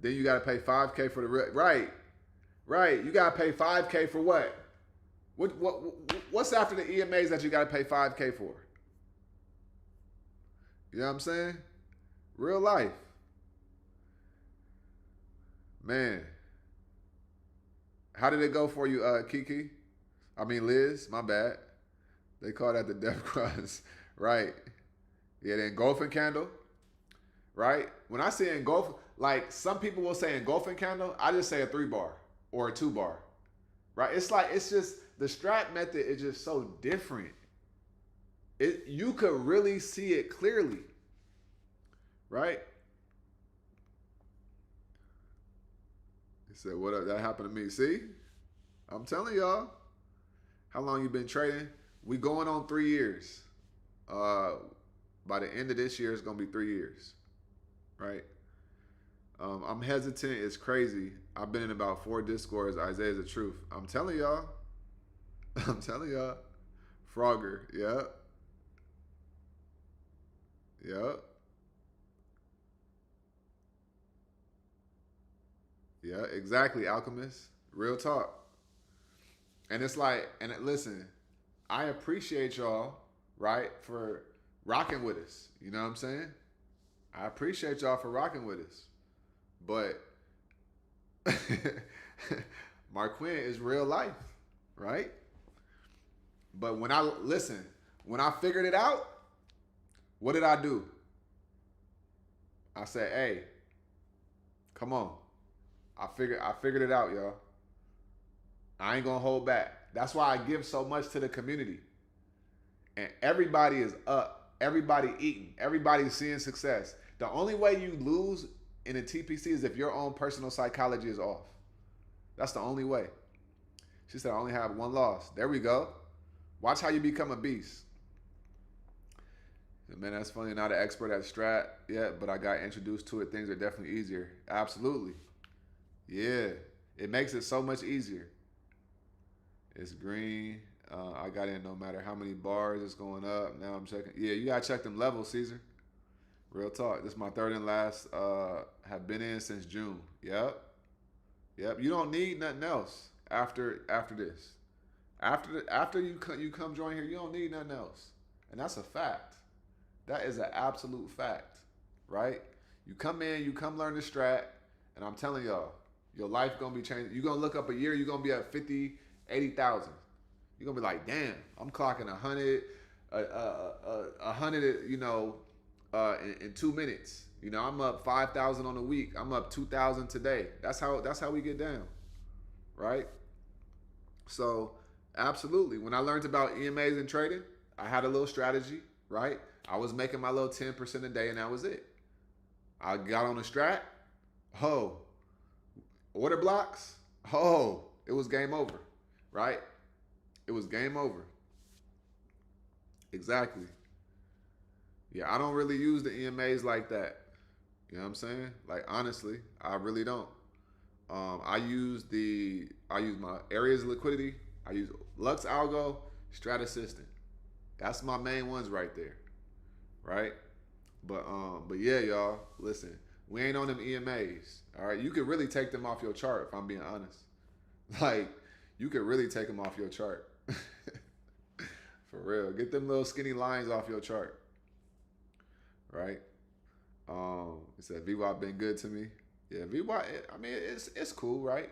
Then you got to pay $5K for the right. Right, you got to pay $5K for what? What's after the EMAs that you got to pay $5K for? You know what I'm saying? Real life. Man. How did it go for you, Kiki? I mean, Liz, my bad. They call that the death cross. Right. Yeah, the engulfing candle. Right? When I say engulf, like some people will say engulfing candle, I just say a 3-bar or a 2-bar. Right? It's just, the strat method is just so different. You could really see it clearly. Right? He said, what up? That happened to me. See? I'm telling y'all. How long you been trading? We going on 3 years. By the end of this year, it's going to be 3 years. Right? I'm hesitant. It's crazy. I've been in about 4 discords. Isaiah's the truth. I'm telling y'all. I'm telling y'all. Frogger. Yep. Yep. Yeah, exactly, Alchemist. Real talk. And it's like, listen, I appreciate y'all, right, for rocking with us. You know what I'm saying? I appreciate y'all for rocking with us. But Marquin is real life, right? But when I figured it out, what did I do? I said, hey, come on. I figured it out, y'all. I ain't gonna hold back. That's why I give so much to the community. And everybody is up. Everybody eating. Everybody's seeing success. The only way you lose in a TPC is if your own personal psychology is off. That's the only way. She said, I only have 1 loss. There we go. Watch how you become a beast. Man, that's funny. Not an expert at strat yet, but I got introduced to it. Things are definitely easier. Absolutely. Yeah. It makes it so much easier. It's green. I got in no matter how many bars it's going up. Now I'm checking. Yeah, you got to check them levels, Caesar. Real talk. This is my 3rd and last. Have been in since June. Yep. You don't need nothing else after this. After you come join here, you don't need nothing else. And that's a fact. That is an absolute fact, right? You come in, you come learn the strat, and I'm telling y'all, your life going to be changed. You're going to look up a year, you're going to be at 50, 80,000. You're going to be like, damn, I'm clocking 100, 100, in 2 minutes. You know, I'm up 5,000 on the week. I'm up 2,000 today. That's how we get down, right? So absolutely. When I learned about EMAs and trading, I had a little strategy, right? I was making my little 10% a day, and that was it. I got on a strat. Oh, order blocks. Oh, it was game over, right? It was game over. Exactly. Yeah, I don't really use the EMAs like that. You know what I'm saying? Like honestly, I really don't. I use my areas of liquidity. I use Lux Algo, Strat Assistant. That's my main ones right there, right? But yeah, y'all, listen, we ain't on them EMAs. All right, you could really take them off your chart if I'm being honest. Like, you could really take them off your chart. For real, get them little skinny lines off your chart, right? It said VWAP been good to me. Yeah, VWAP. I mean, it's cool, right?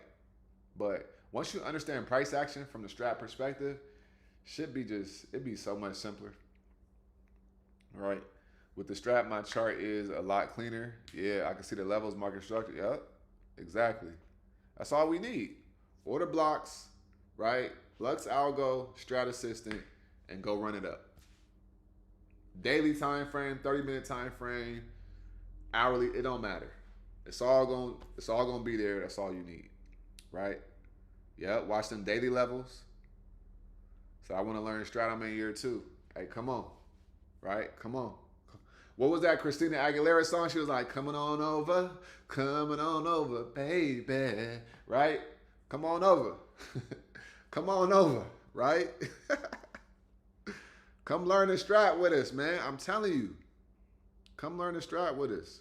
But once you understand price action from the strat perspective, it'd be so much simpler, right? With the strat, my chart is a lot cleaner. Yeah, I can see the levels, market structure. Yep, exactly. That's all we need. Order blocks, right? Lux Algo, Strat Assistant, and go run it up. Daily time frame, 30-minute time frame, hourly, it don't matter. It's all gonna be there. That's all you need, right? Yeah, watch them daily levels. So I want to learn strat. I'm in year 2. Hey, come on, right? Come on. What was that Christina Aguilera song? She was like, coming on over, baby, right? Come on over. Come on over, right? Come learn the strat with us, man. I'm telling you. Come learn the strat with us.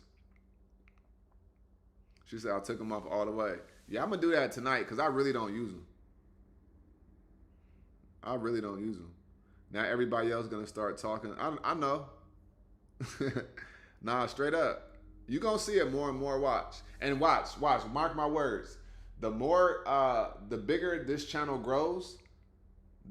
She said, I took them off all the way. Yeah, I'm going to do that tonight because I really don't use them. I really don't use them. Now everybody else going to start talking. I know. Nah, straight up. You're going to see it more and more. Watch. And watch. Mark my words. The more, the bigger this channel grows,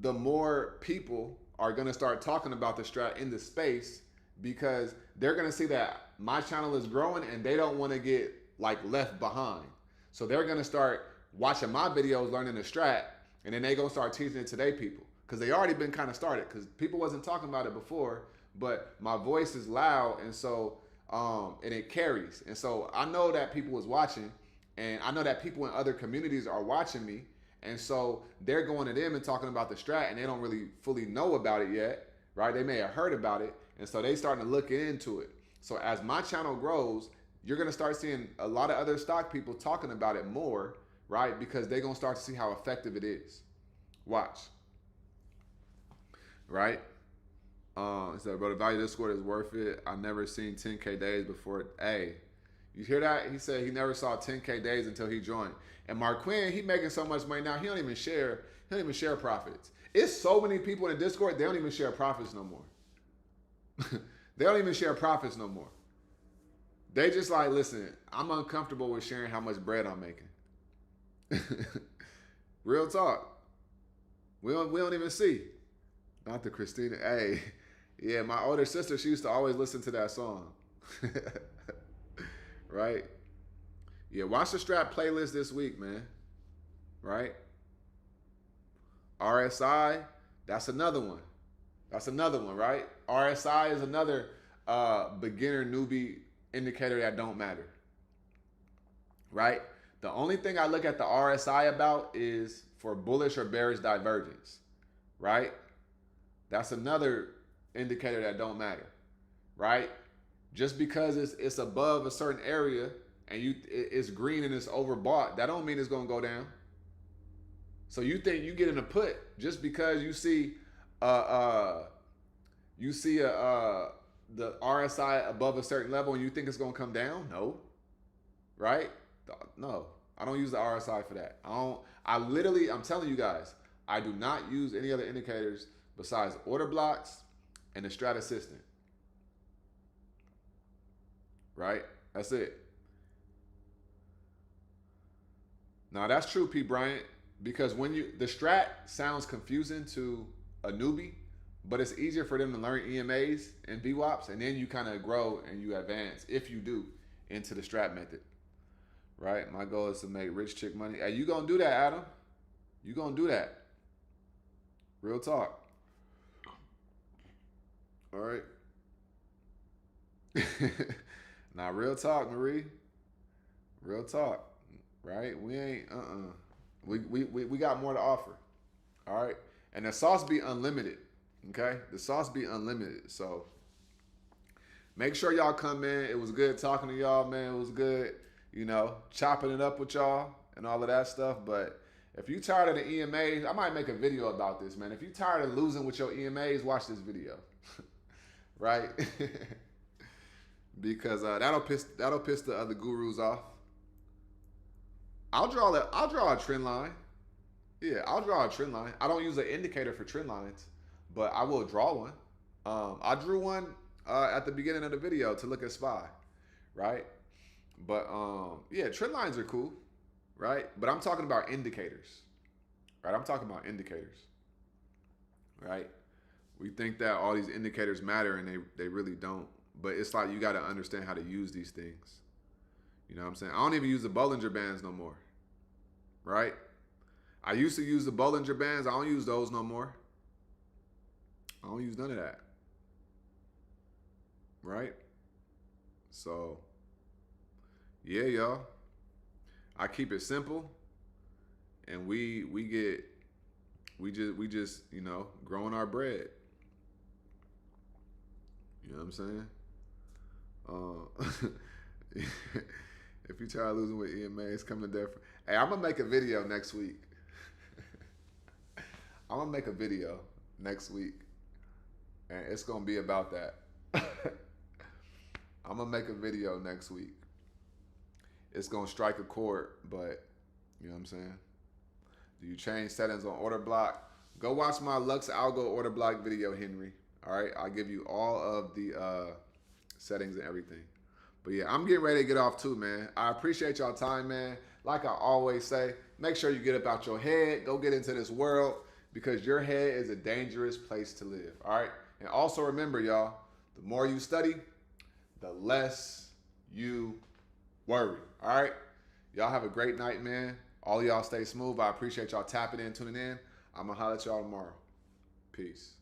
the more people are going to start talking about the strat in the space because they're going to see that my channel is growing and they don't want to get like left behind. So they're going to start watching my videos, learning the strat, and then they're going to start teaching it to their people because they already been kind of started because people wasn't talking about it before, but my voice is loud and so, and it carries. And so I know that people was watching and I know that people in other communities are watching me. And so they're going to them and talking about the strat and they don't really fully know about it yet, right? They may have heard about it. And so they starting to look into it. So as my channel grows, you're going to start seeing a lot of other stock people talking about it more, right? Because they're going to start to see how effective it is. Watch. Right? It said, bro, the value of this score is worth it. I never seen 10K days before. Hey, you hear that? He said he never saw 10K days until he joined. And Marquin, he making so much money now, he don't even share profits. It's so many people in the Discord, they don't even share profits no more. They don't even share profits no more. They just like, listen, I'm uncomfortable with sharing how much bread I'm making. Real talk. We don't even see. Not the Christina. Hey, yeah, my older sister, she used to always listen to that song. Right? Yeah, watch the Strat playlist this week, man. Right? RSI, that's another one. That's another one, right? RSI is another beginner newbie indicator that don't matter. Right? The only thing I look at the RSI about is for bullish or bearish divergence. Right? That's another indicator that don't matter. Right? Just because it's above a certain area and it's green and it's overbought, that don't mean it's gonna go down. So you think you get in a put just because you see the RSI above a certain level and you think it's gonna come down? No. Right? No. I don't use the RSI for that. I'm telling you guys, I do not use any other indicators besides order blocks and the Strat Assistant. Right? That's it. Now that's true, P. Bryant, because when the strat sounds confusing to a newbie, But it's easier for them to learn EMAs and VWAPs, and then you kind of grow and you advance, if you do, into the strap method. Right? My goal is to make rich chick money. Hey, you gonna do that, Adam? You gonna do that? Real talk. All right. Now, real talk, Marie. Real talk. Right? We ain't. We got more to offer. All right. And the sauce be unlimited. Okay? The sauce be unlimited. So make sure y'all come in. It was good talking to y'all, man. It was good, chopping it up with y'all and all of that stuff. But if you tired of the EMAs, I might make a video about this, man. If you tired of losing with your EMAs, watch this video. Right? Because that'll piss the other gurus off. I'll draw a trend line. Yeah, I'll draw a trend line. I don't use an indicator for trend lines, but I will draw one. I drew one at the beginning of the video to look at SPY, right? But yeah, trend lines are cool, right? But I'm talking about indicators, right? I'm talking about indicators, right? We think that all these indicators matter, and they really don't. But it's like you got to understand how to use these things. You know what I'm saying? I don't even use the Bollinger Bands no more, right? I used to use the Bollinger Bands. I don't use those no more. I don't use none of that, right? So, yeah, y'all. I keep it simple, and we just growing our bread. You know what I'm saying? If you tired of losing with EMA, it's coming there. Hey, I'm gonna make a video next week. I'm gonna make a video next week, and it's gonna be about that. I'm gonna make a video next week. It's gonna strike a chord, but you know what I'm saying? Do you change settings on order block? Go watch my Lux Algo order block video, Henry. All right, I'll give you all of the settings and everything. But yeah, I'm getting ready to get off too, man. I appreciate y'all time, man. Like I always say, make sure you get up out your head. Go get into this world, because your head is a dangerous place to live. All right. And also remember, y'all, the more you study, the less you worry. All right. Y'all have a great night, man. All y'all stay smooth. I appreciate y'all tapping in, tuning in. I'm going to holler at y'all tomorrow. Peace.